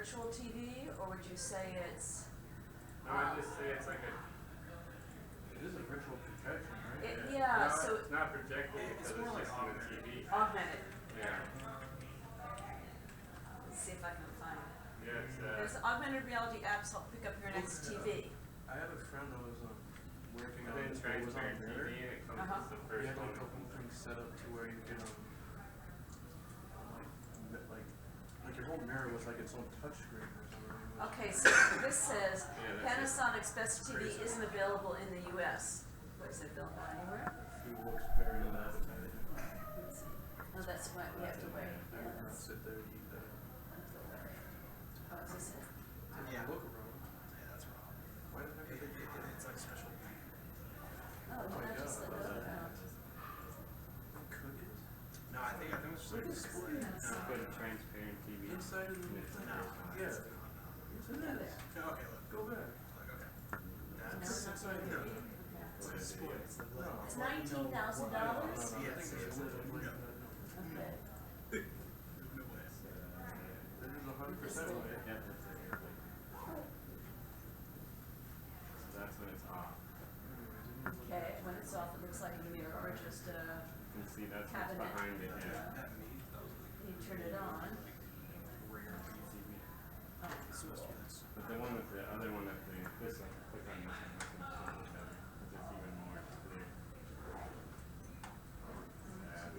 Speaker 2: virtual TV, or would you say it's?
Speaker 4: No, I just say it's like a.
Speaker 8: It is a virtual projection, right?
Speaker 2: Yeah,
Speaker 4: No,
Speaker 2: so
Speaker 4: it's not projected
Speaker 3: It's
Speaker 4: because
Speaker 3: more
Speaker 4: it's just
Speaker 3: like
Speaker 4: on the TV.
Speaker 2: augmented.
Speaker 4: Yeah.
Speaker 2: Let's see if I can find it.
Speaker 4: Yeah, it's
Speaker 2: There's augmented reality apps help pick up your next TV.
Speaker 8: I have a friend that was working on
Speaker 4: then
Speaker 8: it. It was on
Speaker 4: transparent TV
Speaker 8: there.
Speaker 4: and it comes
Speaker 2: Uh-huh.
Speaker 4: as the
Speaker 8: We
Speaker 4: first
Speaker 8: had like a
Speaker 4: one.
Speaker 8: couple things set up to where you can like your whole mirror was like its own touch screen or something. It was-
Speaker 2: Okay, so this says
Speaker 4: Yeah, that's it.
Speaker 2: Panasonic's best TV isn't available in the US. But is it available anywhere?
Speaker 8: It looks very unappetizing.
Speaker 2: Let's see. Oh, that's why we have to wait.
Speaker 8: I
Speaker 2: Yeah,
Speaker 8: would not
Speaker 2: that's,
Speaker 8: sit there and eat that.
Speaker 2: oh, is this it?
Speaker 3: Yeah.
Speaker 8: Look around.
Speaker 3: Yeah, that's wrong.
Speaker 8: Why does it have to be?
Speaker 3: It's like special.
Speaker 2: Oh,
Speaker 8: my
Speaker 2: not just the
Speaker 8: God.
Speaker 2: logo.
Speaker 8: Cookies?
Speaker 3: No, I think it's just like display.
Speaker 4: It's got a transparent TV.
Speaker 8: Inside of the
Speaker 4: And it's the
Speaker 3: No.
Speaker 4: first one.
Speaker 8: Yeah. Yes, it
Speaker 2: Yeah,
Speaker 8: is.
Speaker 2: there.
Speaker 3: No, okay, look.
Speaker 8: Go back.
Speaker 3: Like, okay.
Speaker 2: No,
Speaker 3: That's
Speaker 2: not
Speaker 8: inside
Speaker 2: the
Speaker 8: the-
Speaker 2: TV.
Speaker 3: it's a display. It's the
Speaker 8: No.
Speaker 2: It's $19,000?
Speaker 8: I
Speaker 3: Yes,
Speaker 8: think
Speaker 3: it's
Speaker 8: it's
Speaker 3: a-
Speaker 8: way.
Speaker 2: Okay.
Speaker 3: No way.
Speaker 8: That is 100% way.
Speaker 4: Yeah, that's it. So that's when it's off.
Speaker 2: Okay, when it's off, it looks like a mirror or just
Speaker 4: You can see that's what's
Speaker 2: cabinet.
Speaker 4: behind it, yeah.
Speaker 3: That me, that was
Speaker 2: You turn it on.
Speaker 3: rare.
Speaker 2: Oh,
Speaker 3: Supposed to be this.
Speaker 4: But the one with the other one that the this one, click on this one, this one's so much better because it's even more clear. Yeah,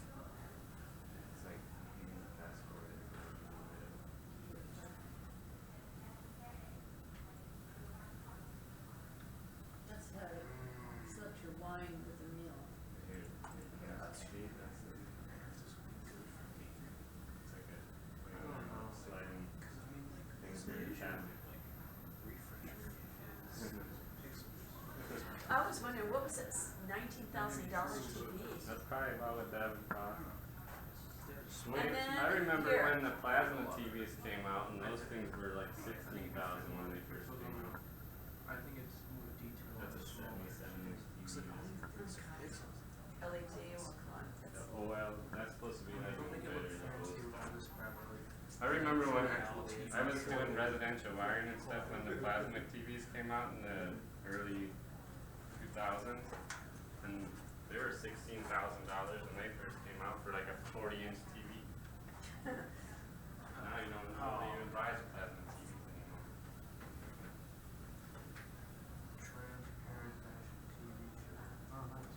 Speaker 4: so it's like you can fast forward it for a little bit.
Speaker 2: That's how it select your wine with a meal.
Speaker 4: Here, see, that's the. It's like a sliding thing for your cabinet.
Speaker 2: I was wondering, what was it, $19,000 TV?
Speaker 4: That's probably about what that would cost.
Speaker 2: And then
Speaker 4: I remember
Speaker 2: here.
Speaker 4: when the plasma TVs came out, and those things were like 16,000 when they first came out.
Speaker 8: I think it's more detailed.
Speaker 4: That's a 77-inch TV.
Speaker 2: LED, well, come on.
Speaker 4: The
Speaker 2: That's,
Speaker 4: OL, that's supposed to be
Speaker 8: I
Speaker 4: like
Speaker 8: don't think it
Speaker 4: better
Speaker 8: looks
Speaker 4: than
Speaker 8: fancy
Speaker 4: those.
Speaker 8: with all this crap on it.
Speaker 4: I remember when I was doing residential wiring and stuff when the plasma TVs came out in the early 2000s, and they were $16,000 when they first came out for like a 40-inch TV. Now you don't nobody even buys plasma TVs anymore.
Speaker 8: Transparent TV show. Oh, nice.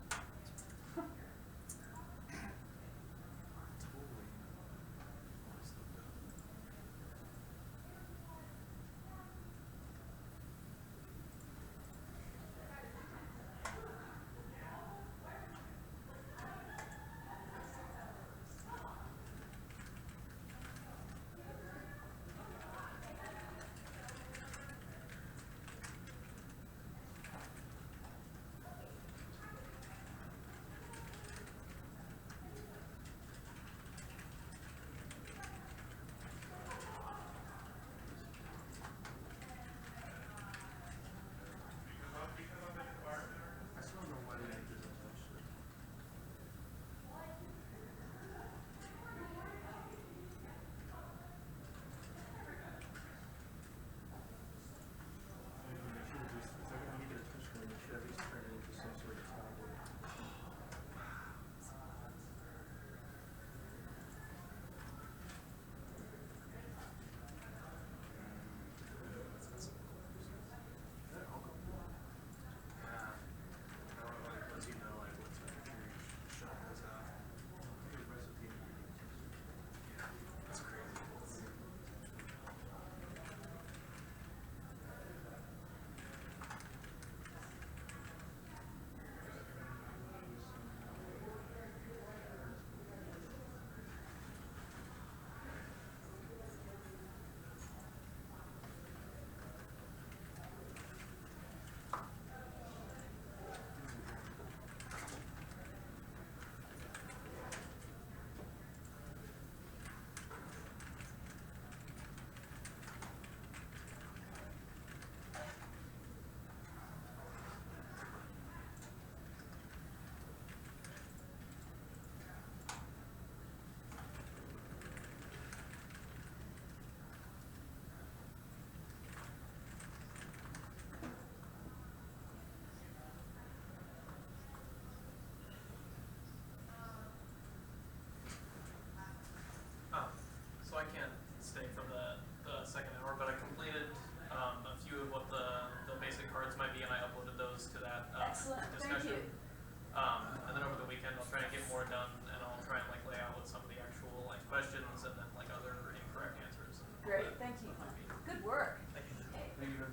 Speaker 2: Excellent, thank
Speaker 1: discussion.
Speaker 2: you.
Speaker 1: And then over the weekend, I'll try and get more done, and I'll try and like lay out what some of the actual like questions and then like other incorrect answers. And all
Speaker 2: Great,
Speaker 1: that
Speaker 2: thank you.
Speaker 1: might be.
Speaker 2: Good work.
Speaker 1: Thank you.
Speaker 8: Thank you.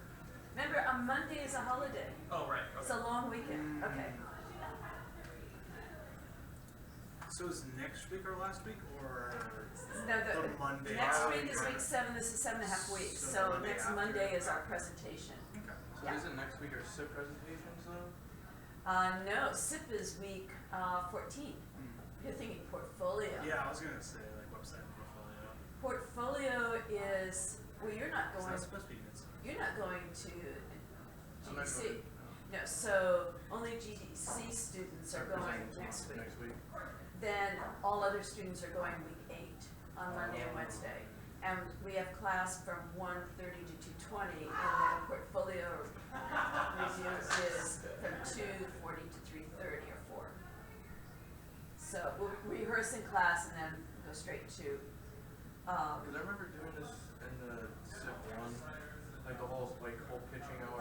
Speaker 2: Remember, a Monday is a holiday.
Speaker 1: Oh, right,
Speaker 2: It's
Speaker 1: okay.
Speaker 2: a long weekend, okay.
Speaker 3: So is next week our last week, or
Speaker 2: No,
Speaker 3: the Monday?
Speaker 2: next
Speaker 3: after?
Speaker 2: week is week 7, this is 7.5 weeks,
Speaker 3: So
Speaker 2: so
Speaker 3: Monday
Speaker 2: next
Speaker 3: after.
Speaker 2: Monday is our presentation.
Speaker 3: Okay.
Speaker 8: So
Speaker 2: Yeah.
Speaker 8: isn't next week our SIP presentations though?
Speaker 2: No, SIP is week 14. You're thinking portfolio.
Speaker 3: Yeah, I was gonna say like website portfolio.
Speaker 2: Portfolio is, well, you're not
Speaker 3: Is
Speaker 2: going,
Speaker 3: that supposed to be mid?
Speaker 2: you're not going to
Speaker 8: I'm not
Speaker 2: GDC.
Speaker 8: going-
Speaker 2: No, so only GDC students are going next week.
Speaker 8: Next week.
Speaker 2: Then all other students are going week 8 on Monday and Wednesday. And we have class from 1:30 to 2:20, and then portfolio review is from 2:40 to 3:30 or 4. So we'll rehearse in class and then go straight to,
Speaker 8: Because I remember doing this in the SIP one, like the whole pitching our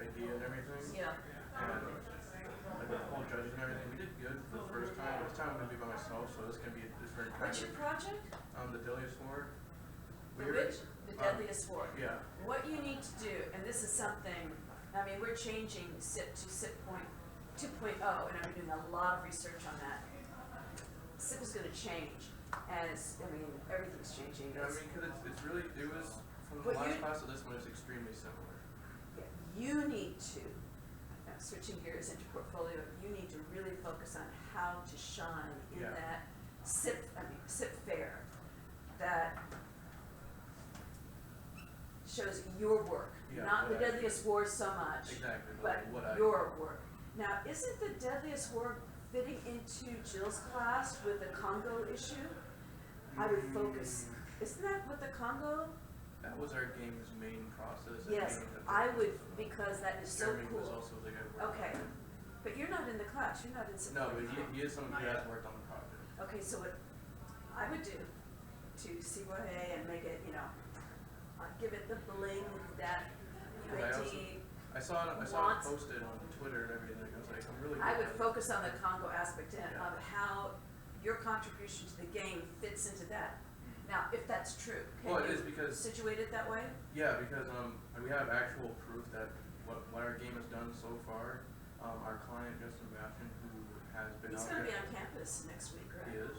Speaker 8: idea and everything.
Speaker 2: yeah.
Speaker 8: And like the whole judges and everything. We did good the first time. This time I'm gonna be by myself, so it's gonna be a different kind
Speaker 2: What's your
Speaker 8: of
Speaker 2: project?
Speaker 8: the Delius Award.
Speaker 2: The which? The deadliest sport.
Speaker 8: Yeah.
Speaker 2: What you need to do, and this is something, I mean, we're changing SIP to SIP point 2.0, and I'm doing a lot of research on that. SIP is gonna change, and it's, I mean, everything's changing.
Speaker 8: Yeah, I mean, because it's really, it was, from the
Speaker 2: But
Speaker 8: last
Speaker 2: you-
Speaker 8: class to this one, it's extremely similar.
Speaker 2: Yeah, you need to, now switching gears into portfolio, you need to really focus on how to shine in
Speaker 8: Yeah.
Speaker 2: that SIP fair that shows your work,
Speaker 8: Yeah,
Speaker 2: not the
Speaker 8: what I-
Speaker 2: deadliest war so much,
Speaker 8: Exactly,
Speaker 2: but
Speaker 8: what I.
Speaker 2: your work. Now, isn't the deadliest war fitting into Jill's class with the Congo issue? I would focus, isn't that what the Congo?
Speaker 8: That was our game's main process. and
Speaker 2: Yes,
Speaker 8: main
Speaker 2: I would,
Speaker 8: objective.
Speaker 2: because that is so
Speaker 8: Jeremy was
Speaker 2: cool.
Speaker 8: also the guy who worked on
Speaker 2: Okay,
Speaker 8: it.
Speaker 2: but you're not in the class, you're not in
Speaker 8: No,
Speaker 2: support.
Speaker 8: but he is someone who has worked on the project.
Speaker 2: Okay, so what I would do to CYA and make it, give it the bling that
Speaker 8: But I also-
Speaker 2: UAT,
Speaker 8: I saw it
Speaker 2: wants-
Speaker 8: posted on Twitter and everything. I was like, I'm really.
Speaker 2: I
Speaker 8: good
Speaker 2: would
Speaker 8: at it.
Speaker 2: focus on the Congo aspect and
Speaker 8: Yeah.
Speaker 2: of how your contribution to the game fits into that. Now, if that's true,
Speaker 8: Well, it
Speaker 2: can
Speaker 8: is
Speaker 2: you
Speaker 8: because-
Speaker 2: situate it that way?
Speaker 8: Yeah, because we have actual proof that what our game has done so far. Our client Justin Bastian, who has been
Speaker 2: He's
Speaker 8: out
Speaker 2: gonna
Speaker 8: there.
Speaker 2: be on campus next week, right?
Speaker 8: He is.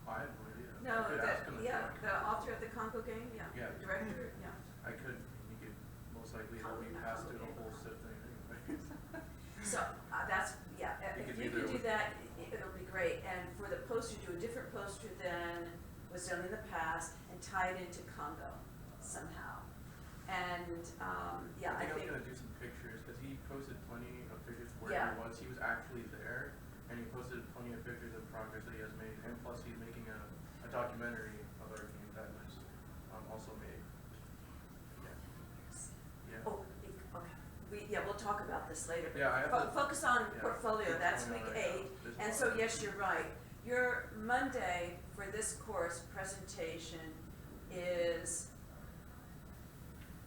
Speaker 8: I have no idea. I
Speaker 2: No,
Speaker 8: could ask him if
Speaker 2: yeah,
Speaker 8: he-
Speaker 2: the author of the Congo game, yeah,
Speaker 8: Yeah.
Speaker 2: the director, yeah.
Speaker 8: I could. He could most likely help me
Speaker 2: Congo,
Speaker 8: pass
Speaker 2: not
Speaker 8: through the
Speaker 2: Congo
Speaker 8: whole SIP thing anyway.
Speaker 2: So, that's, yeah,
Speaker 8: You
Speaker 2: if
Speaker 8: could
Speaker 2: you
Speaker 8: either
Speaker 2: can do
Speaker 8: way.
Speaker 2: that, it'll be great, and for the poster, do a different poster than was done in the past, and tie it into Congo somehow. And, yeah, I
Speaker 8: I
Speaker 2: think,
Speaker 8: was gonna do some pictures because he posted plenty of pictures where
Speaker 2: Yeah.
Speaker 8: he was. He was actually there, and he posted plenty of pictures of progress that he has made. And plus, he's making a documentary of our game that was also made. Yeah. Yeah.
Speaker 2: oh, okay, we'll talk about this later.
Speaker 8: Yeah, I have to-
Speaker 2: Focus on
Speaker 8: yeah,
Speaker 2: portfolio,
Speaker 8: it's
Speaker 2: that's
Speaker 8: going
Speaker 2: week
Speaker 8: on right now.
Speaker 2: 8,
Speaker 8: This
Speaker 2: and
Speaker 8: month.
Speaker 2: so, yes, you're right. Your Monday for this course presentation is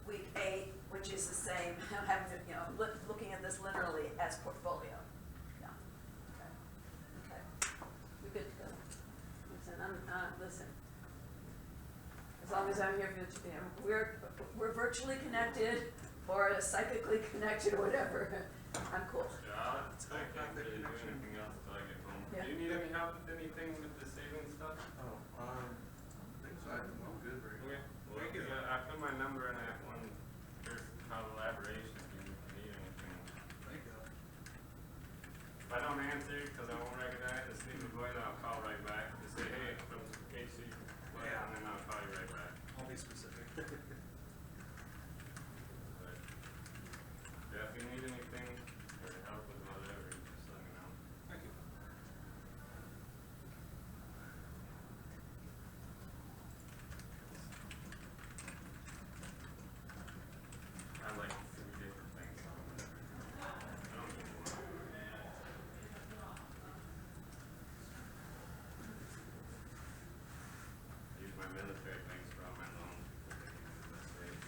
Speaker 2: week 8, which is the same, having, looking at this literally as portfolio. Yeah, okay, we good to go. Listen, as long as I'm here, we're virtually connected or psychically connected or whatever, I'm cool.
Speaker 4: Yeah, I can't really do anything else till I get home.
Speaker 2: Yeah.
Speaker 4: Do you need any help with anything with the saving stuff?
Speaker 8: Oh, I think so. I'm good, right?
Speaker 4: Okay. Well,
Speaker 3: Thank you.
Speaker 4: I put my number in that one. There's collaboration if you need anything.
Speaker 3: Thank you.
Speaker 4: If I don't answer because I won't recognize it, just leave a voice. I'll call right back. Just say, hey, from HC,
Speaker 3: Yeah.
Speaker 4: and then I'll call you right back.
Speaker 3: I'll be specific.
Speaker 4: But yeah, if you need anything or help with whatever, just let me know.
Speaker 3: Thank you.
Speaker 4: I like 3 different things on whatever. I don't need one. I use my military things for all my loans because they give me the best rate.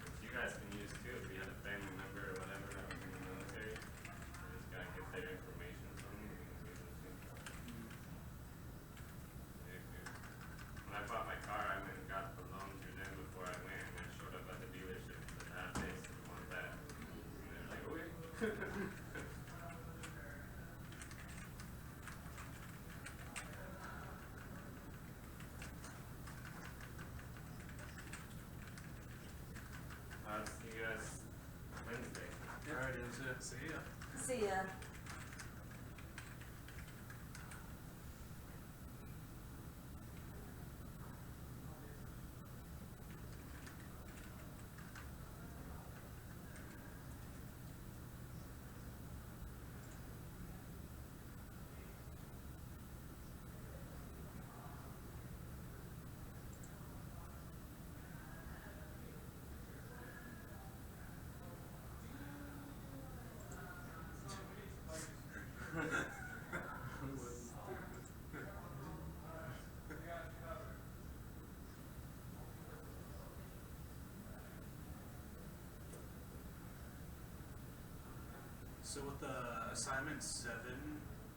Speaker 4: Which you guys can use too if you had a See you guys Wednesday.
Speaker 8: Alright, is it?
Speaker 3: See ya.
Speaker 2: See ya.
Speaker 3: So with the assignment 7,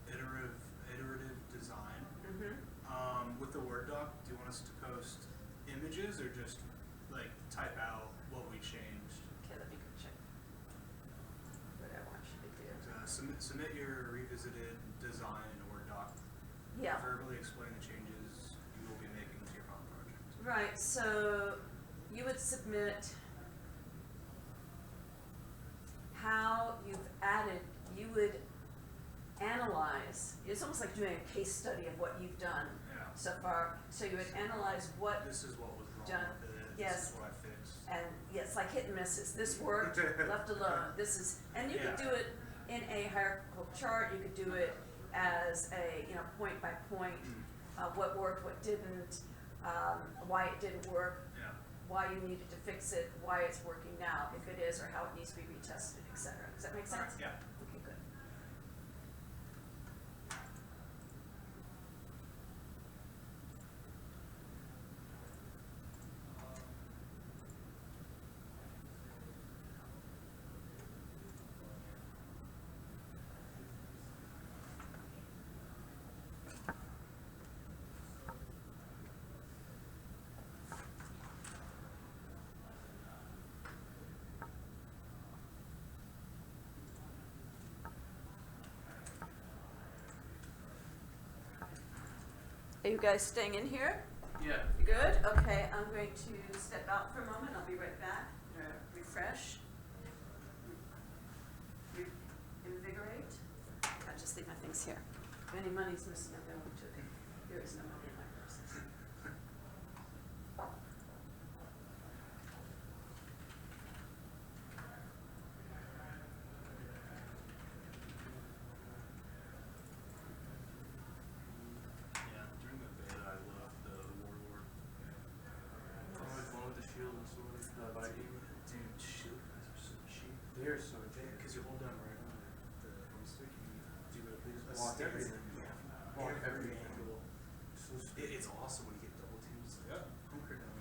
Speaker 3: iterative design, with the Word doc, do you want us to post images or just like type out what we changed?
Speaker 2: Okay, let me go check what I want you to do.
Speaker 3: Submit your revisited design in a Word doc.
Speaker 2: Yeah.
Speaker 3: Verbally explain the changes you will be making to your final project.
Speaker 2: Right, so you would submit how you've added, you would analyze, it's almost like doing a case study of what you've done
Speaker 3: Yeah.
Speaker 2: so far. So you would analyze what,
Speaker 3: This is what was wrong
Speaker 2: Done.
Speaker 3: with it.
Speaker 2: Yes.
Speaker 3: This is what I fixed.
Speaker 2: and yes, like hit and misses. This worked, left alone. This is, and you could
Speaker 3: Yeah.
Speaker 2: do it in a hierarchical chart. You could do it as a, point by point, what worked, what didn't, why it didn't work,
Speaker 3: Yeah.
Speaker 2: why you needed to fix it, why it's working now, if it is, or how it needs to be retested, etc. Does that make sense?
Speaker 3: Alright, yeah.
Speaker 2: Okay, good. Are you guys staying in here?
Speaker 8: Yeah.
Speaker 2: You good? Okay, I'm going to step out for a moment. I'll be right back. Refresh. Invigorate. I'll just leave my things here. If any money's missing, I'm going to it. There is no money in my purse.
Speaker 3: Yeah, during the beta, I loved the Warlord.
Speaker 8: Always one with the shield and sword, Viking.
Speaker 3: Dude, shield guys are so cheap.
Speaker 8: They're so big.
Speaker 3: Because you hold down right on the joystick, you do it.
Speaker 8: They just
Speaker 3: a
Speaker 8: block
Speaker 3: stance.
Speaker 8: everything.
Speaker 3: Yeah,
Speaker 8: Block
Speaker 3: every
Speaker 8: everything.
Speaker 3: angle.
Speaker 8: So stupid.
Speaker 3: It's awesome when you get double teams.
Speaker 8: Yeah.
Speaker 3: Hunker down.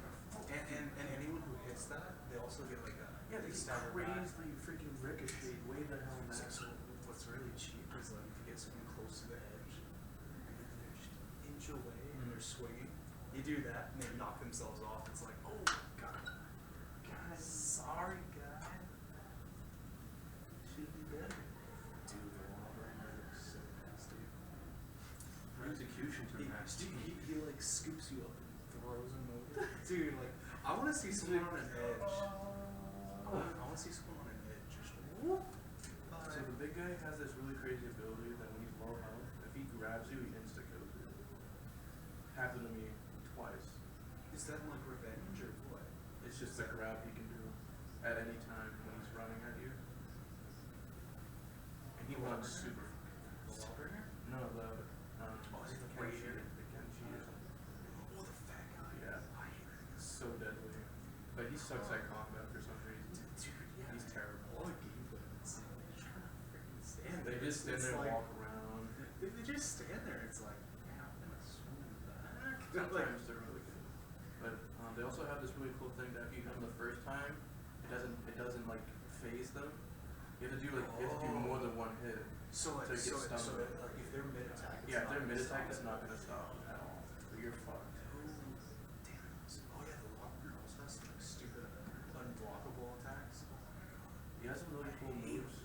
Speaker 3: And anyone who hits that, they also get like a
Speaker 8: Yeah, they
Speaker 3: stagger back.
Speaker 8: crazily freaking ricochet way the hell back.
Speaker 3: So what's really cheap is like if you get someone close to the edge, and they're just an inch away and they're swinging. You do that and they knock themselves off. It's like, oh god, guys, sorry guy.
Speaker 8: Should be better.
Speaker 3: Dude, the Wolverine is so nasty.
Speaker 8: Executions are nasty.
Speaker 3: He like scoops you up and throws him over. Dude, like I want to see someone on an edge. I want to see someone on an edge just whoop.
Speaker 8: So the big guy has this really crazy ability that when he's low health, if he grabs you, he insta kills you. Happened to me twice.
Speaker 3: Is that like revenge or what?
Speaker 8: It's just a grab he can do at any time when he's running at you. And he runs super
Speaker 3: The Lawbringer?
Speaker 8: No, the
Speaker 3: Oh, is it the
Speaker 8: Kenshi,
Speaker 3: Ranger?
Speaker 8: the Kenshi or something.
Speaker 3: Oh, the fat guy.
Speaker 8: Yeah.
Speaker 3: I hate him.
Speaker 8: So deadly. But he sucks at combat for some reason.
Speaker 3: Dude, yeah. He's terrible. All the gameplay is insane. They're just trying to freaking stand
Speaker 8: They
Speaker 3: there.
Speaker 8: just stand
Speaker 3: It's
Speaker 8: there and
Speaker 3: like-
Speaker 8: walk around.
Speaker 3: They just stand there. It's like, yeah, I'm gonna swoon back.
Speaker 8: Sometimes they're really good. But they also have this really cool thing that if you hit them the first time, it doesn't like phase them. You have to do you have to do more than one hit.
Speaker 3: So like,
Speaker 8: To get stunned.
Speaker 3: like if they're mid attack,
Speaker 8: Yeah, if they're mid attack, it's not gonna stop at all. So you're fucked.
Speaker 3: Damn. Oh yeah, the Lawbringer also has some like stupid unblockable attacks.
Speaker 8: He has some really cool moves.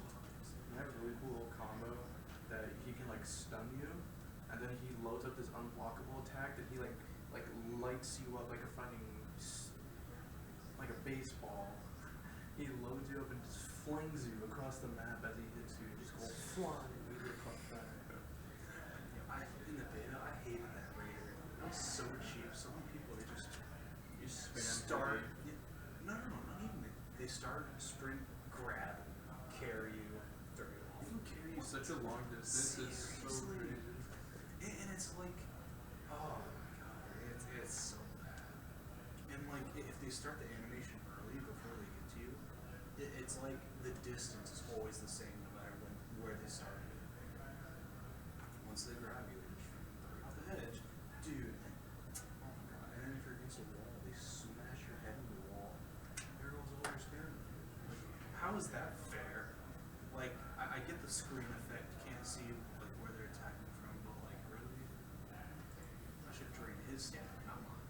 Speaker 8: He loads you up and just flings you across the map as he hits you. You just go flying with your puck back.
Speaker 3: In the beta, I hated that raider. It was so cheap. So many people, they just
Speaker 8: You spam
Speaker 3: start.
Speaker 8: the
Speaker 3: No, not even. They start, sprint, grab, carry you, throw you off.
Speaker 8: Even carry you such a long distance is so
Speaker 3: Seriously?
Speaker 8: crazy.
Speaker 3: And it's like, oh my god, it's so bad. And like, if they start the animation early before they get to you, it's like the distance is always the same no matter where they started it. Once they grab you, they just throw you off the edge, dude. Oh my god! And then if you're against a wall, they smash your head into the wall. There goes all your stamina. Like, how is that fair? Like, I get the screen effect. You can't see like where they're attacking from, but like, really, I should drain his stamina, not mine.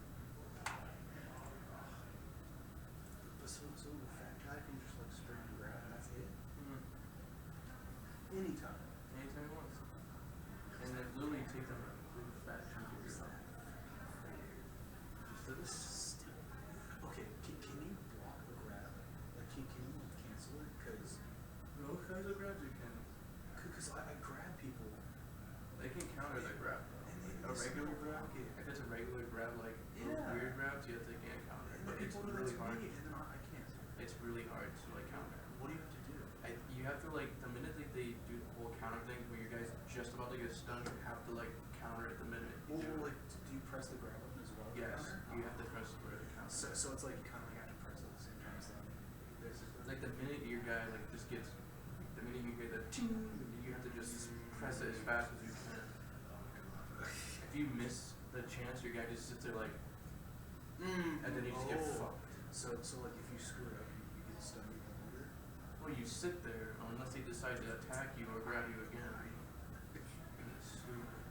Speaker 3: But so the fat guy can just like sprint and grab, and that's it. Anytime.
Speaker 8: Anytime he wants. And then literally take them out. Really fat chunk of yourself. Just like
Speaker 3: This is stupid. Okay, can you block the grab? Like, can you cancel it? Cause
Speaker 8: no kinds of grabs you can.
Speaker 3: I grab people.
Speaker 8: They can counter the grab.
Speaker 3: And they
Speaker 8: A regular grab,
Speaker 3: block it.
Speaker 8: if it's a regular grab, like those
Speaker 3: Yeah.
Speaker 8: weird grabs, yes, they can counter.
Speaker 3: And
Speaker 8: But
Speaker 3: then
Speaker 8: it's
Speaker 3: people do that
Speaker 8: really
Speaker 3: to
Speaker 8: hard.
Speaker 3: me, and then I can't.
Speaker 8: It's really hard to like counter.
Speaker 3: What do you have to do?
Speaker 8: You have to like the minute that they do the whole counter thing, where you guys just about to get stunned, you have to like counter it the minute. You do it.
Speaker 3: Like, do you press the grab button as well? to
Speaker 8: Yes,
Speaker 3: counter?
Speaker 8: you have to press the counter.
Speaker 3: So it's like you kind of like have to press it at the same time as them, basically.
Speaker 8: Like the minute your guy like just gets, the minute you get the ting, you have to just press it as fast as you can. If you miss the chance, your guy just sits there like, and then you just get fucked.
Speaker 3: So like if you screw it up, you get stunned even longer.
Speaker 8: Well, you sit there unless they decide to attack you or grab you again. And it's stupid.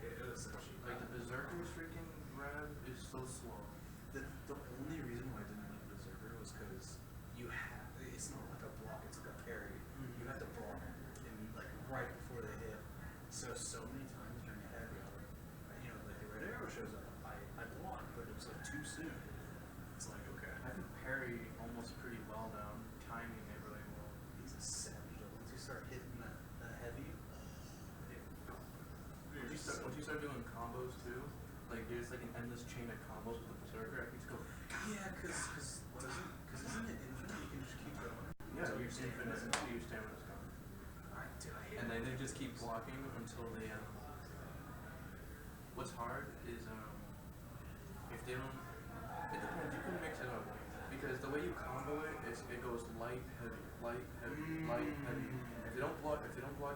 Speaker 3: It was so cheap.
Speaker 8: Like the Berserker's freaking grab is so slow.
Speaker 3: The only reason why I didn't like Berserker was because it's not like a block, it's like a parry. You have to block and like right before they hit. So many times during the heavy hour, like the red arrow shows up, I block, but it was like too soon. It's like, okay.
Speaker 8: I can parry almost pretty well now, timing it really well.
Speaker 3: He's a savage though. Once you start hitting that heavy,
Speaker 8: Once you start doing combos too, like there's like an endless chain of combos with the Berserker, I can just go,
Speaker 3: yeah, cause isn't it infinite? You can just keep going.
Speaker 8: yeah,
Speaker 3: Until
Speaker 8: you're
Speaker 3: your
Speaker 8: infinite
Speaker 3: stamina's
Speaker 8: until your stamina's gone.
Speaker 3: Dude, I hate
Speaker 8: And then
Speaker 3: that.
Speaker 8: they just keep blocking until they, what's hard is, if they don't, it depends, you can mix it up. Because the way you combo it, it goes light, heavy, light, heavy, light, heavy. If they don't block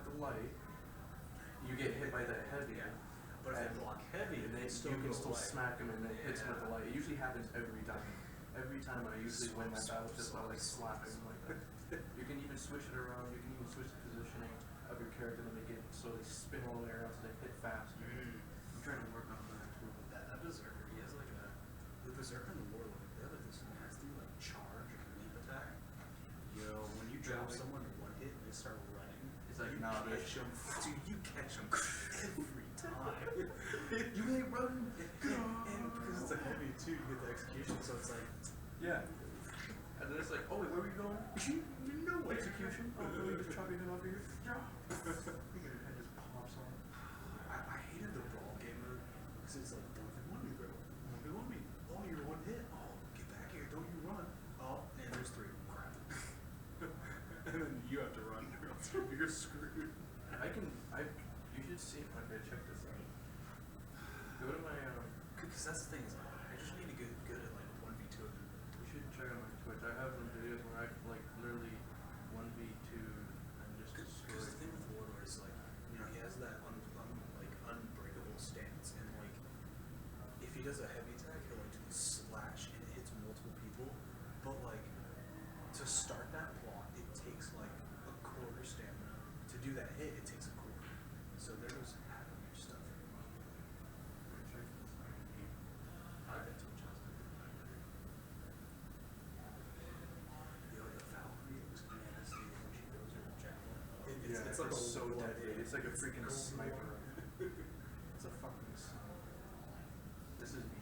Speaker 8: the light, you get hit by that heavy.
Speaker 3: But if they block heavy,
Speaker 8: And then
Speaker 3: they
Speaker 8: you can still
Speaker 3: away.
Speaker 8: smack them and then hits them with the light. It usually happens every time. Every time I usually win my battle just by like slapping them like that. You can even switch it around. You can even switch the positioning of your character to make it so they spin all the way around so they hit fast.
Speaker 3: I'm trying to work on that too. But that Berserker, he has like the Berserker and the Warlord, they have like this nasty like charge or leap attack. Yo, when you drop someone in one hit and they start running,
Speaker 8: It's like,
Speaker 3: you
Speaker 8: nah,
Speaker 3: catch them, dude, you catch them every time. You ain't running, and because it's a heavy too, you get the execution, so it's like,
Speaker 8: Yeah. And then it's like, oh wait, where are we going?
Speaker 3: no way.
Speaker 8: Execution? Oh, really? Just chopping it off here? Yeah. Your head just pops off.
Speaker 3: I hated the brawl game mode because it's like 1v1 me, bro. 1v1 me. Oh, you're one hit. Oh, get back here. Don't you run. Oh, and there's three. Crap. And then you have to run. You're screwed.
Speaker 8: You should see, okay, check this out. Go to my,
Speaker 3: Because that's the thing is, I just need to get good at like 1v2 of them.
Speaker 8: you should check out my Twitch. I have some videos where I like literally 1v2 and just destroy.
Speaker 3: Because the thing with Warlord is like, he has that unbreakable stance, and like, if he does a heavy attack, he'll like do the slash and it hits multiple people. But like, to start that block, it takes like a quarter stamina. To do that hit, it takes a quarter. So there goes half of your stuff. I bet Twitch has it. Yo, the Valkyrie looks nasty when she goes her javelin. It's like a
Speaker 8: so
Speaker 3: little
Speaker 8: deadly.
Speaker 3: idea.
Speaker 8: It's like a freaking
Speaker 3: Go
Speaker 8: sniper.
Speaker 3: for it.
Speaker 8: It's a fucking sniper. This is me.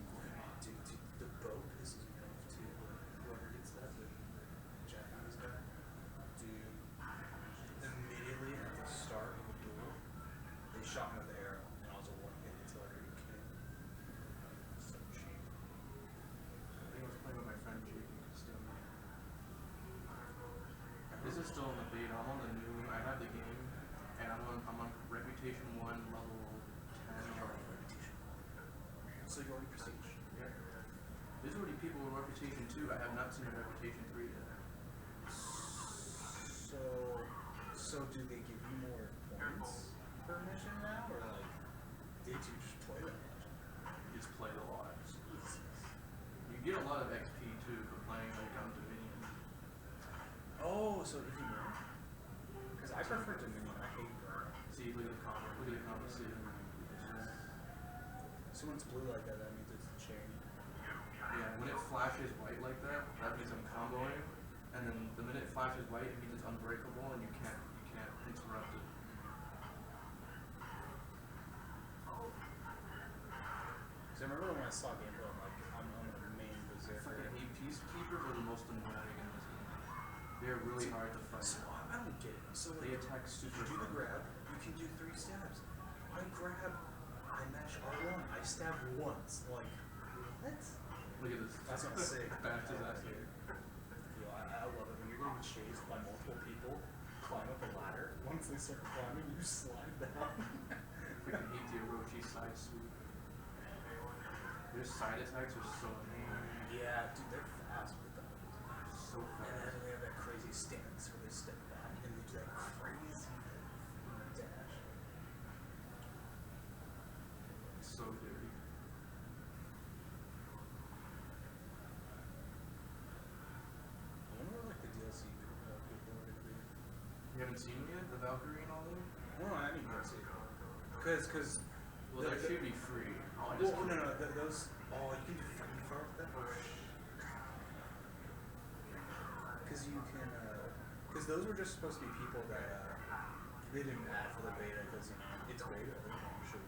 Speaker 3: Dude, the bow pisses me off too. Whoever gets that, the javelin.
Speaker 8: still in the beta. I'm on the new. I have the game, and I'm on Reputation 1 level 10 or
Speaker 3: So you already prestige.
Speaker 8: yeah. There's already people in Reputation 2. I have not seen a Reputation 3 yet.
Speaker 3: So do they give you more points per mission now, or like did you just play that much?
Speaker 8: You just play a lot.
Speaker 3: Jesus.
Speaker 8: You get a lot of XP too for playing like on Dominion.
Speaker 3: Oh, so if you win? Because I prefer Dominion. I hate Burn.
Speaker 8: See, look at the combo. Look at the combo. See.
Speaker 3: So when it's blue like that, that means it's a chain.
Speaker 8: Yeah, when it flashes white like that, that means I'm comboing. And then the minute it flashes white, it means it's unbreakable and you can't interrupt it.
Speaker 3: Because I remember when I saw gameplay, I'm like, I'm a main berserker.
Speaker 8: Fucking peacekeepers are the most annoying in this game. They're really hard to fight.
Speaker 3: So I don't get it. So
Speaker 8: They
Speaker 3: like,
Speaker 8: attack super
Speaker 3: you do the
Speaker 8: fast.
Speaker 3: grab, you can do 3 stabs. I grab, I mash R1, I stab once. Like, what?
Speaker 8: Look at this.
Speaker 3: That's not sick.
Speaker 8: Bashed his ass here.
Speaker 3: Yo, I love it when you're getting chased by multiple people, climb up a ladder. Once they start climbing, you slide down.
Speaker 8: Freaking hate the Orochi side sweep. Their side attacks are so annoying.
Speaker 3: Yeah, dude, they're fast with them.
Speaker 8: So
Speaker 3: And
Speaker 8: fast.
Speaker 3: then they have that crazy stance where they step back and they do that crazy dash.
Speaker 8: It's so dirty.
Speaker 3: I wonder what like the DLC people are gonna be.
Speaker 8: You haven't seen them yet? The Valkyrie and all them?
Speaker 3: No, I mean DLC. Cause
Speaker 8: Well, that should be free. Oh, I
Speaker 3: well,
Speaker 8: just
Speaker 3: no, those. Oh, you can do friendly fire with that. Cause you can. Cause those were just supposed to be people that they didn't add for the beta because you know it's beta. They should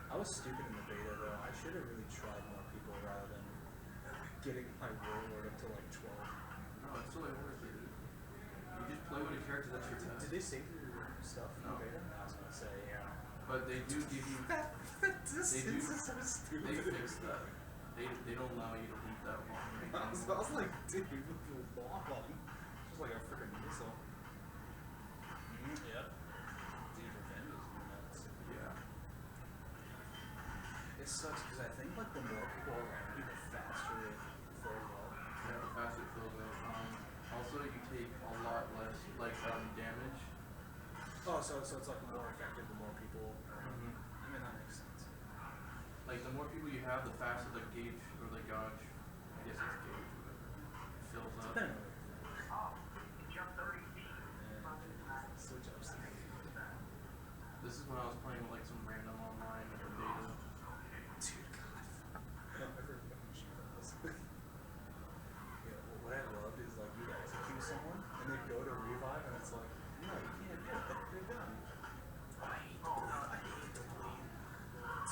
Speaker 3: I was stupid in the beta though. I should have really tried more people rather than getting my warlord up to like 12.
Speaker 8: No, it's still like worth it, dude. You just play with a character that's your best.
Speaker 3: Did they save your stuff in
Speaker 8: No.
Speaker 3: the beta? I was gonna say yeah.
Speaker 8: But they do give you.
Speaker 3: This
Speaker 8: They do.
Speaker 3: is so stupid.
Speaker 8: They fixed that. They don't allow you to leave that long.
Speaker 3: I was like, dude, this is long. Just like a freaking missile. Yep. Dude, revenge is nuts.
Speaker 8: Yeah.
Speaker 3: It sucks because I think like the more people around you, the faster it fills up.
Speaker 8: Yeah, the faster it fills up. Also, you take a lot less damage.
Speaker 3: Oh, so it's like more effective the more people.
Speaker 8: Mm-hmm.
Speaker 3: I mean that makes sense.
Speaker 8: Like the more people you have, the faster the gauge or the gauge. I guess it's gauge, whatever. Fills up.
Speaker 3: Depending on switch ups.
Speaker 8: This is when I was playing with like some random online in the beta.
Speaker 3: Dude, God. No, I've heard about machine guns. Yeah, well, what I loved is like you execute someone and they go to revive and it's like, no, you can't do it. They're done. I hate the bleed. I hate the bleed.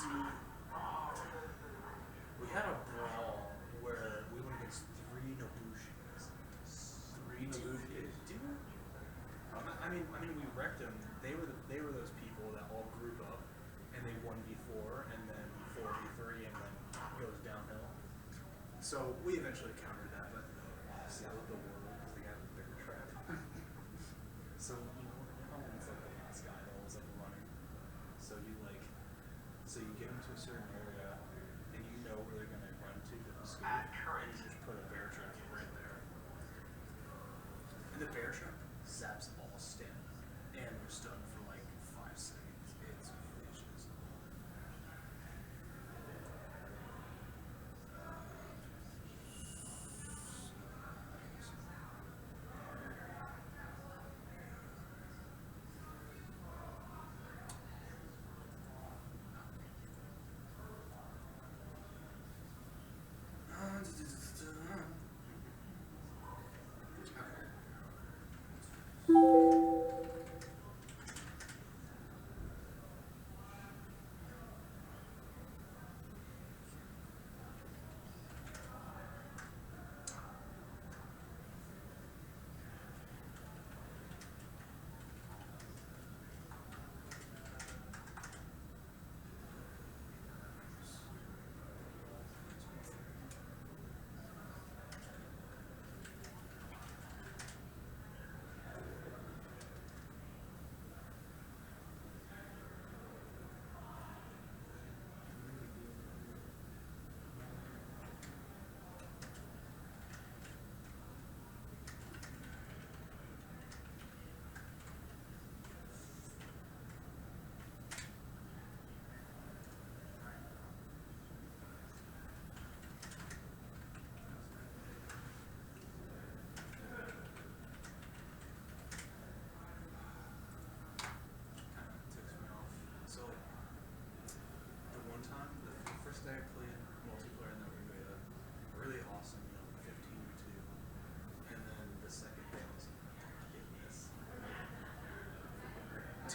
Speaker 3: Dude. We had a brawl where we went against 3 Nobushis.
Speaker 8: 3 Nobushis?
Speaker 3: Dude. I mean, we wrecked them. They were those people that all group up and they 1v4 and then 4v3 and then goes downhill. So we eventually countered that, but see, I love the world because they got a bigger trap. So you know, Helen's like the last guy that was like running. So you get them to a certain area and you know where they're gonna run to escape, and you just put a bear trap right there. And the bear trap zaps all stamina, and you're stunned for like 5 seconds. It's vicious.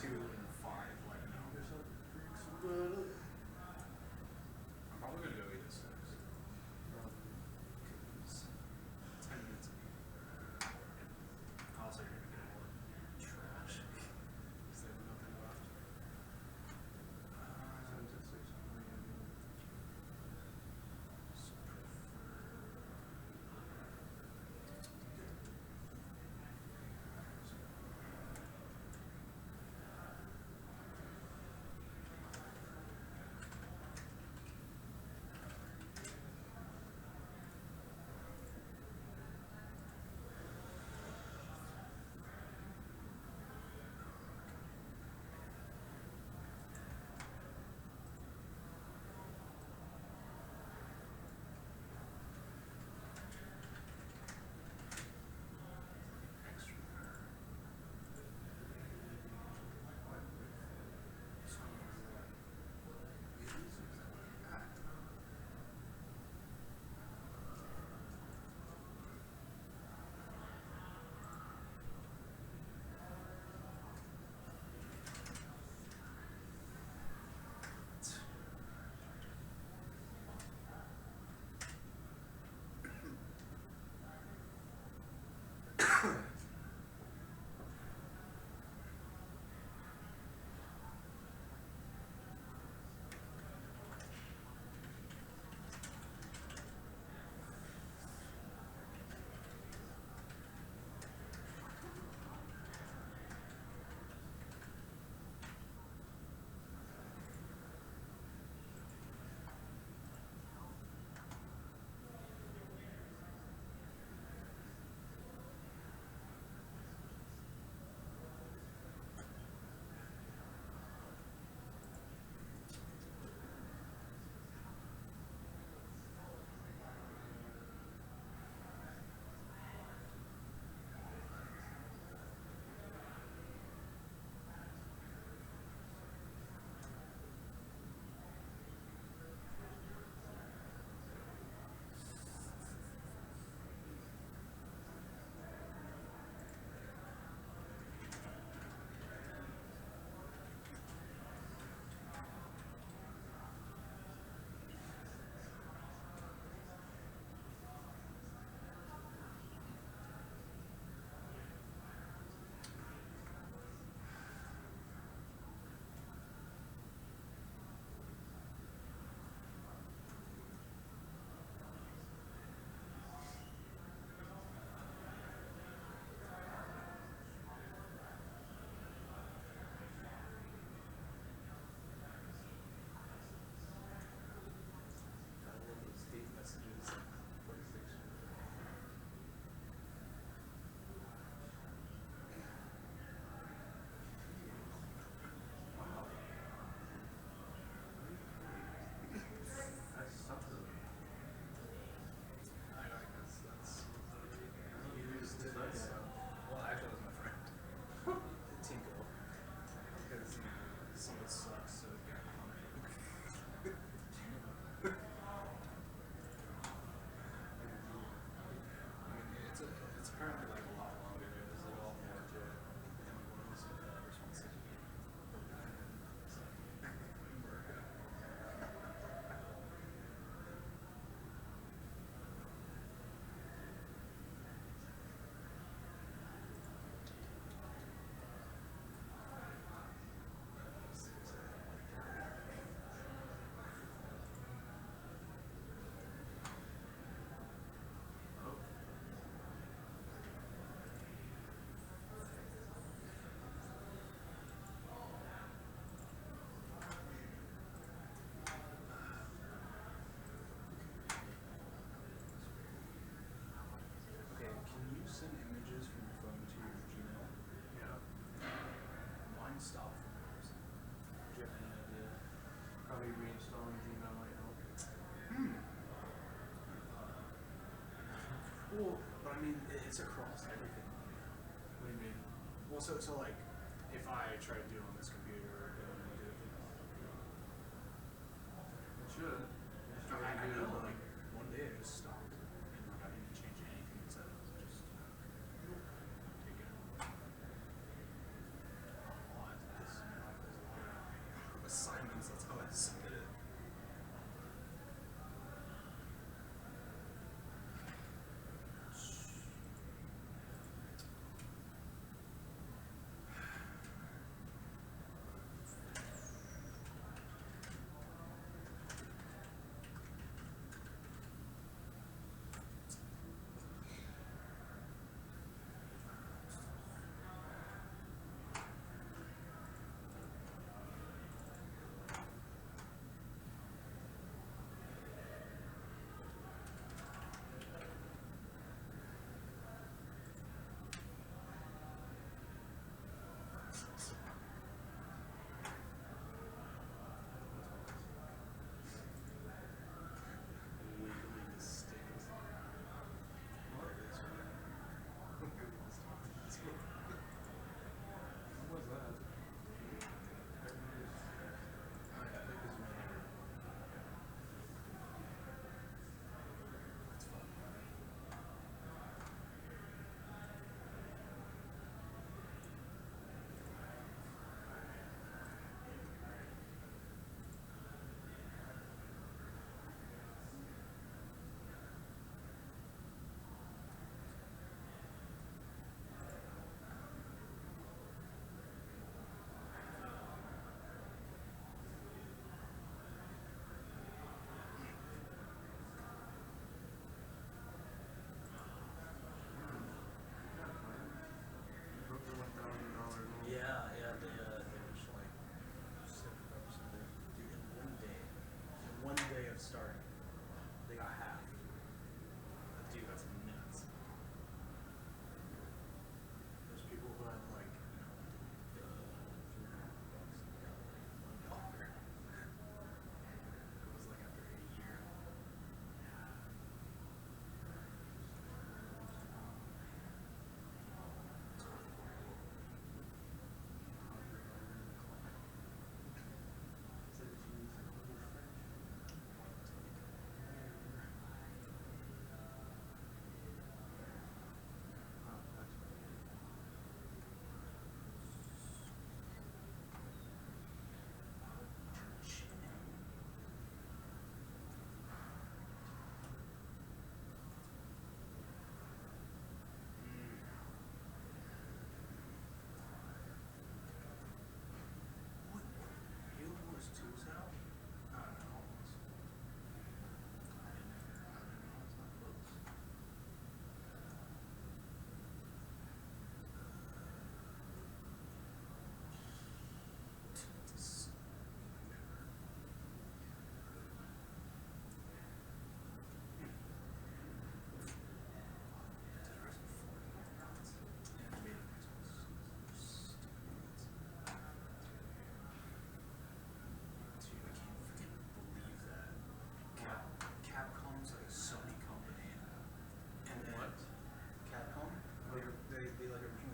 Speaker 3: 2 and 5 like now.
Speaker 8: You're so freaks.
Speaker 3: I'm probably gonna go 8 to 6. 10 minutes. Also, you're gonna get more trash. Because they have nothing left.
Speaker 8: Seven to six.
Speaker 3: Well, but I mean, it's across everything. What do you mean? Well, so like, if I try to do it on this computer, it won't do it.
Speaker 8: It should.
Speaker 3: I know, like, one day it just stopped, and like, I didn't change anything instead of just take it. Oh, this.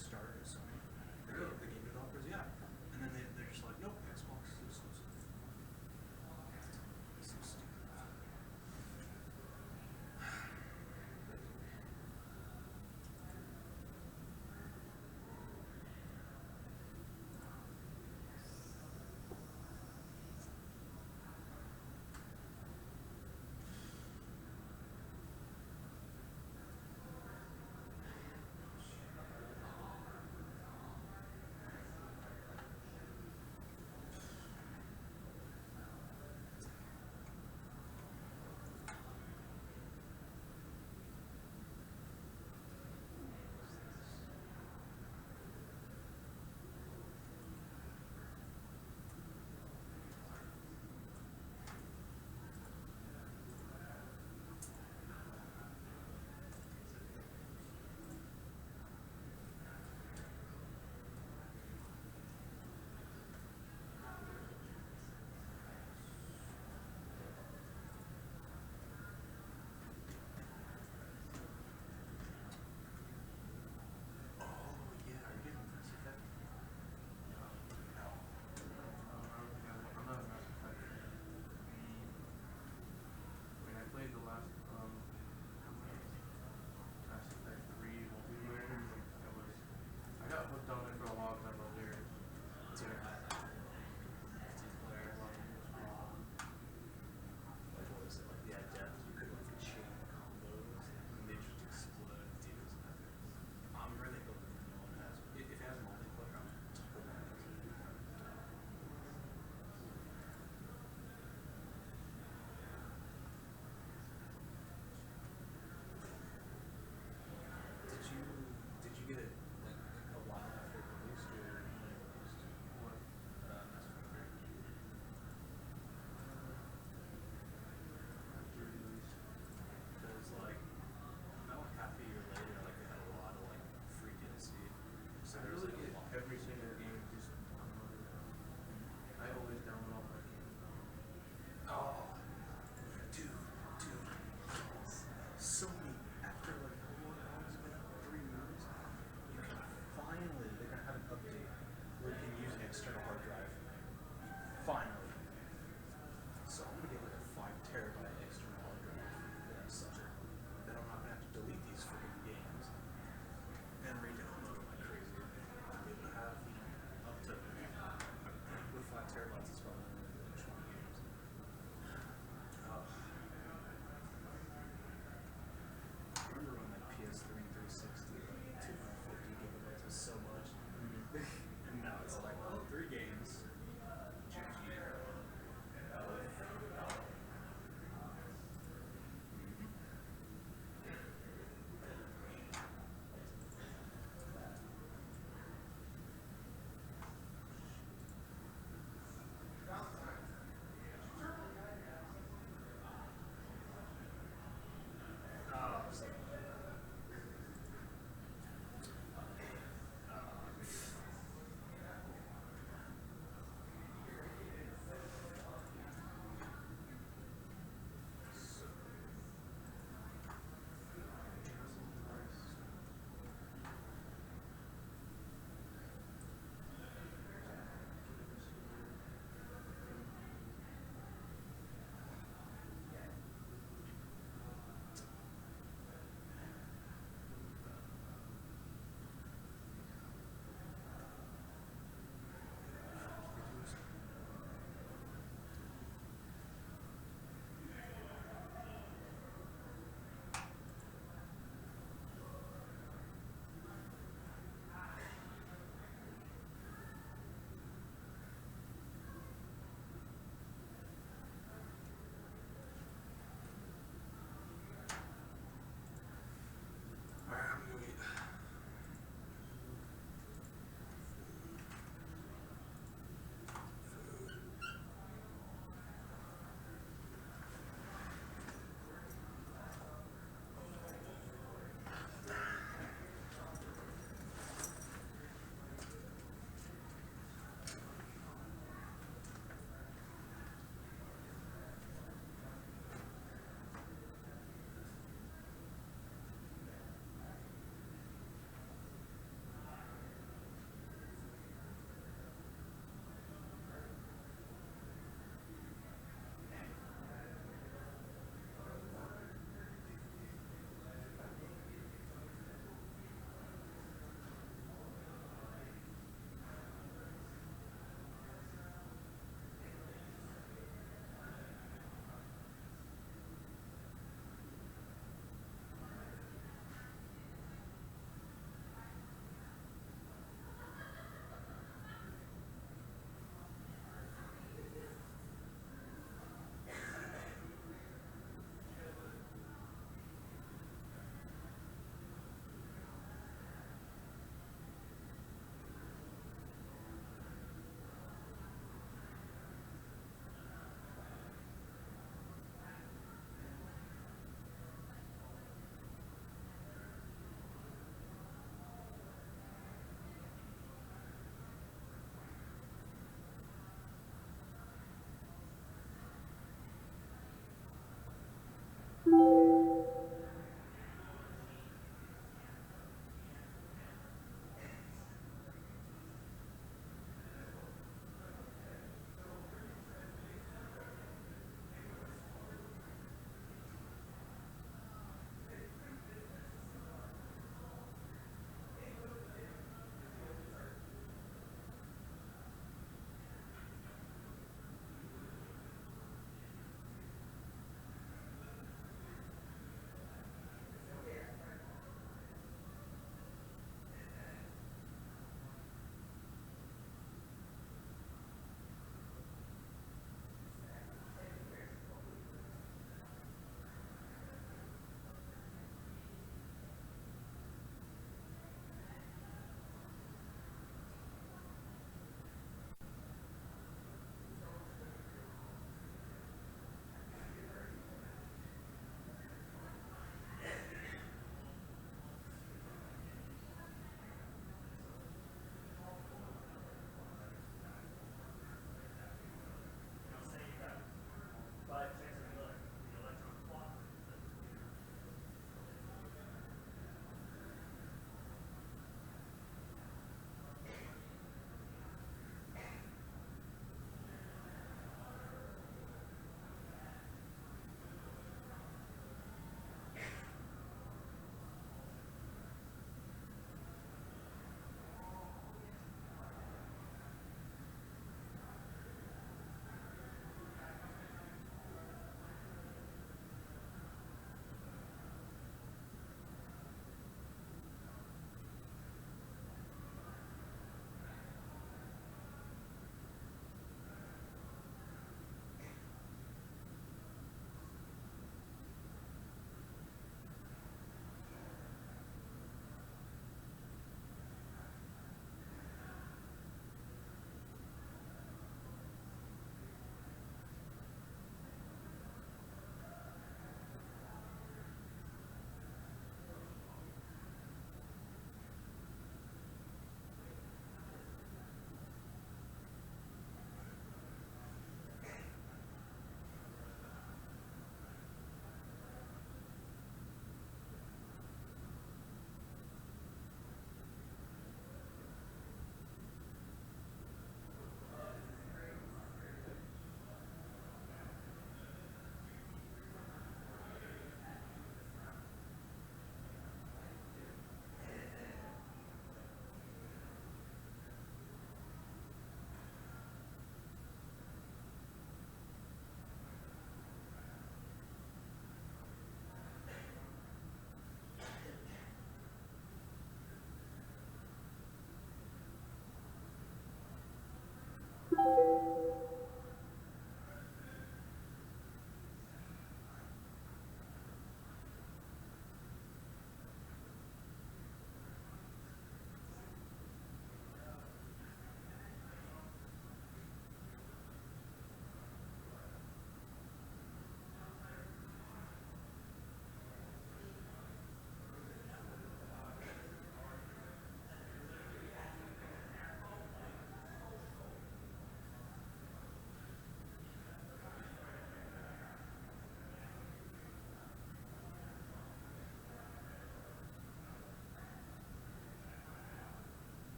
Speaker 3: start as Sony. Really? The game developers, yeah. And then they're just like, nope, Xbox is exclusive. It's so stupid.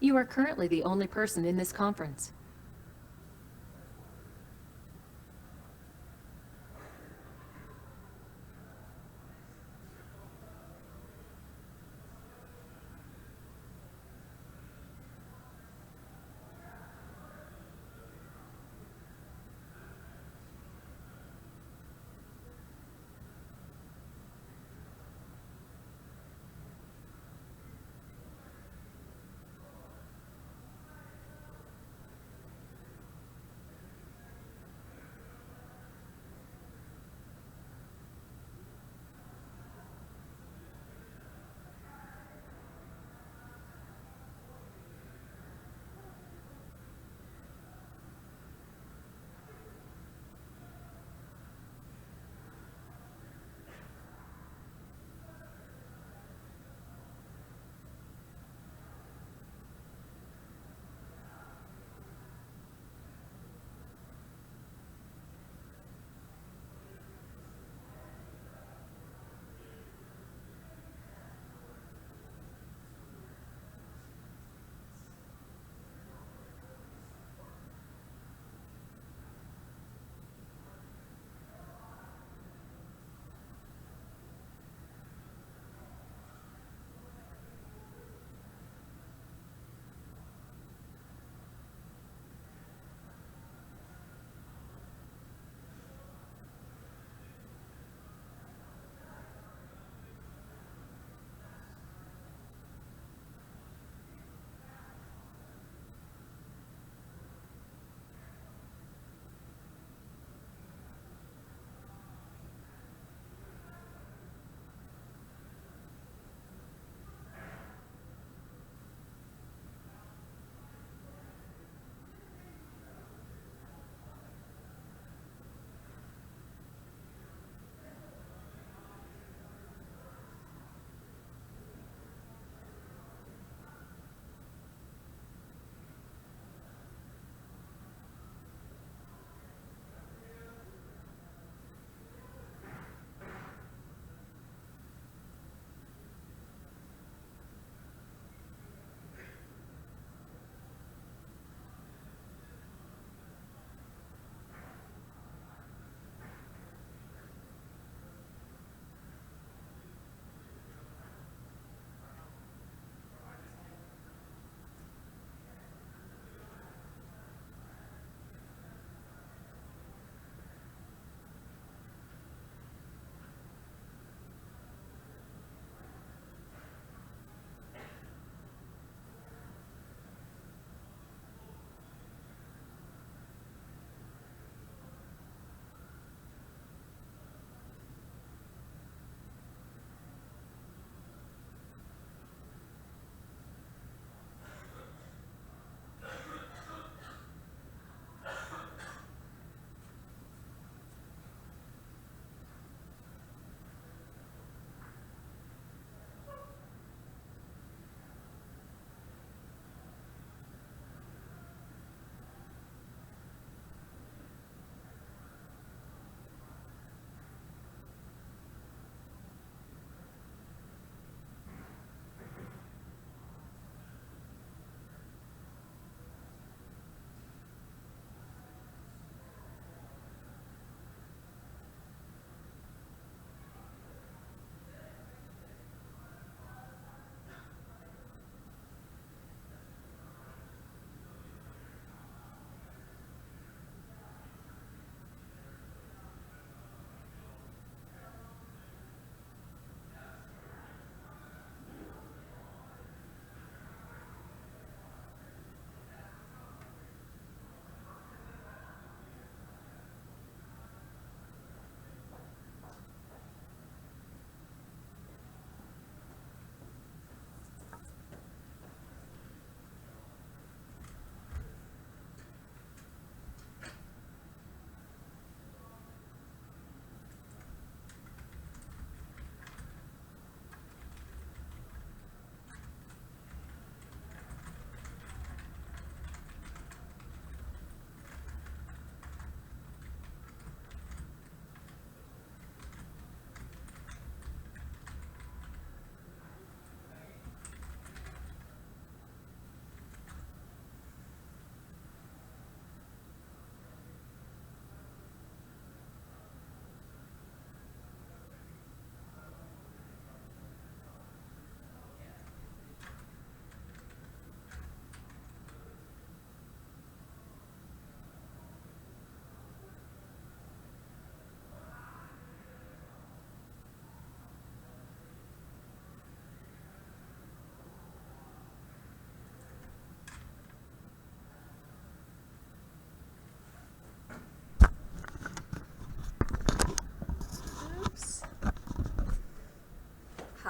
Speaker 7: You are currently the only person in this conference.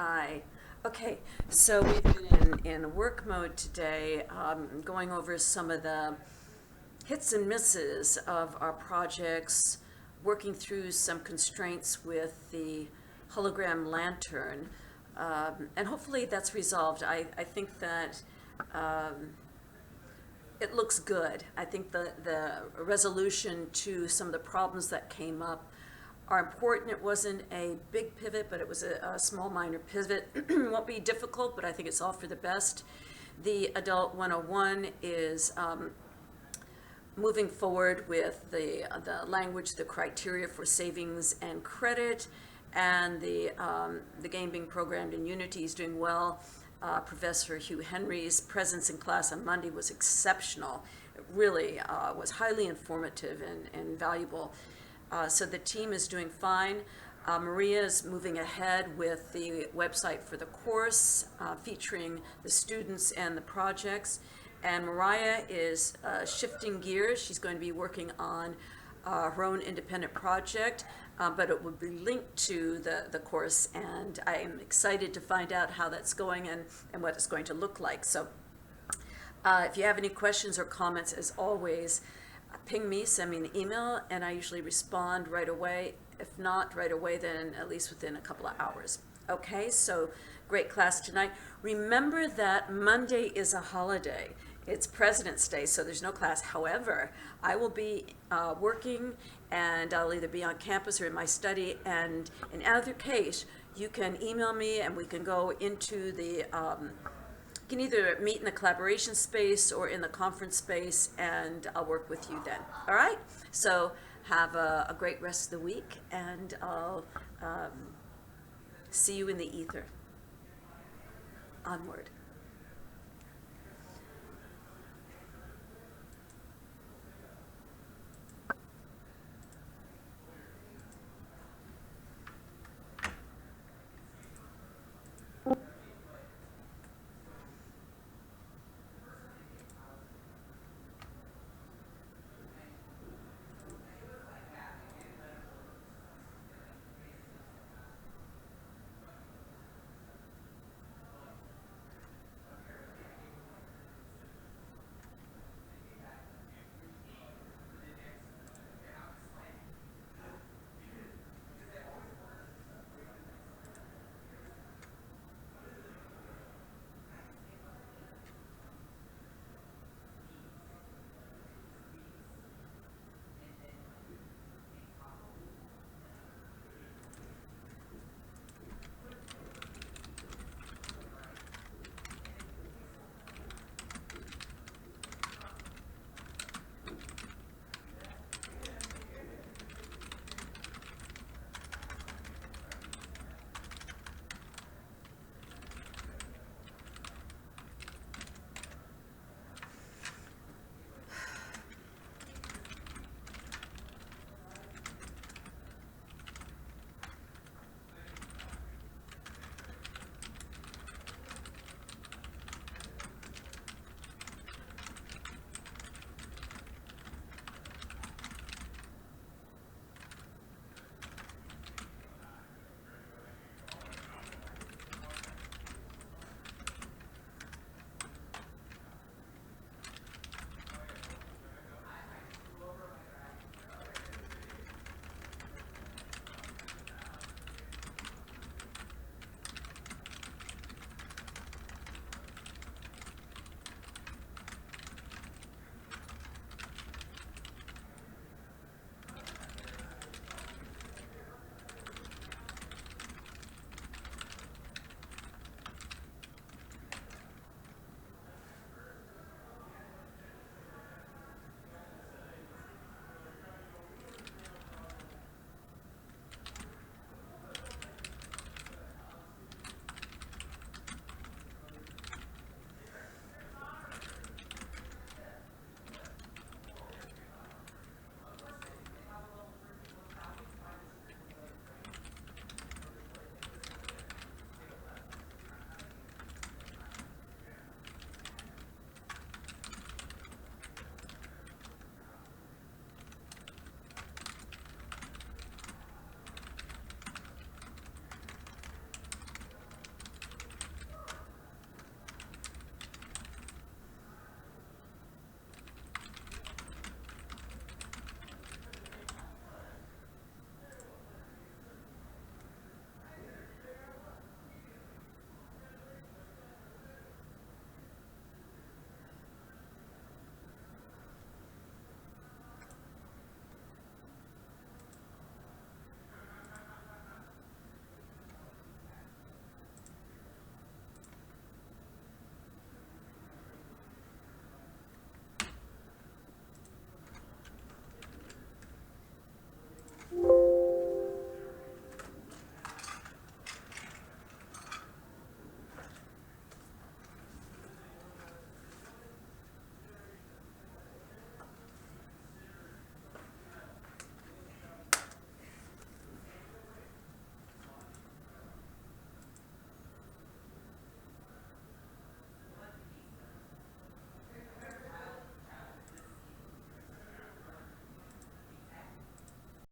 Speaker 2: Aye. Okay, so we've been in work mode today, going over some of the hits and misses of our projects, working through some constraints with the hologram lantern, and hopefully that's resolved. I think that it looks good. I think the resolution to some of the problems that came up are important. It wasn't a big pivot, but it was a small minor pivot. Won't be difficult, but I think it's all for the best. The Adult 101 is moving forward with the language, the criteria for savings and credit, and the game being programmed in Unity is doing well. Professor Hugh Henry's presence in class on Monday was exceptional. It really was highly informative and valuable. So the team is doing fine. Maria is moving ahead with the website for the course, featuring the students and the projects. And Mariah is shifting gears. She's going to be working on her own independent project, but it will be linked to the course. And I am excited to find out how that's going and what it's going to look like. So if you have any questions or comments, as always, ping me, send me an email, and I usually respond right away. If not right away, then at least within a couple of hours. Okay, so great class tonight. Remember that Monday is a holiday. It's President's Day, so there's no class. However, I will be working, and I'll either be on campus or in my study, and in either case, you can email me and we can go into the you can either meet in the collaboration space or in the conference space, and I'll work with you then. All right? So have a great rest of the week, and I'll see you in the ether. Onward.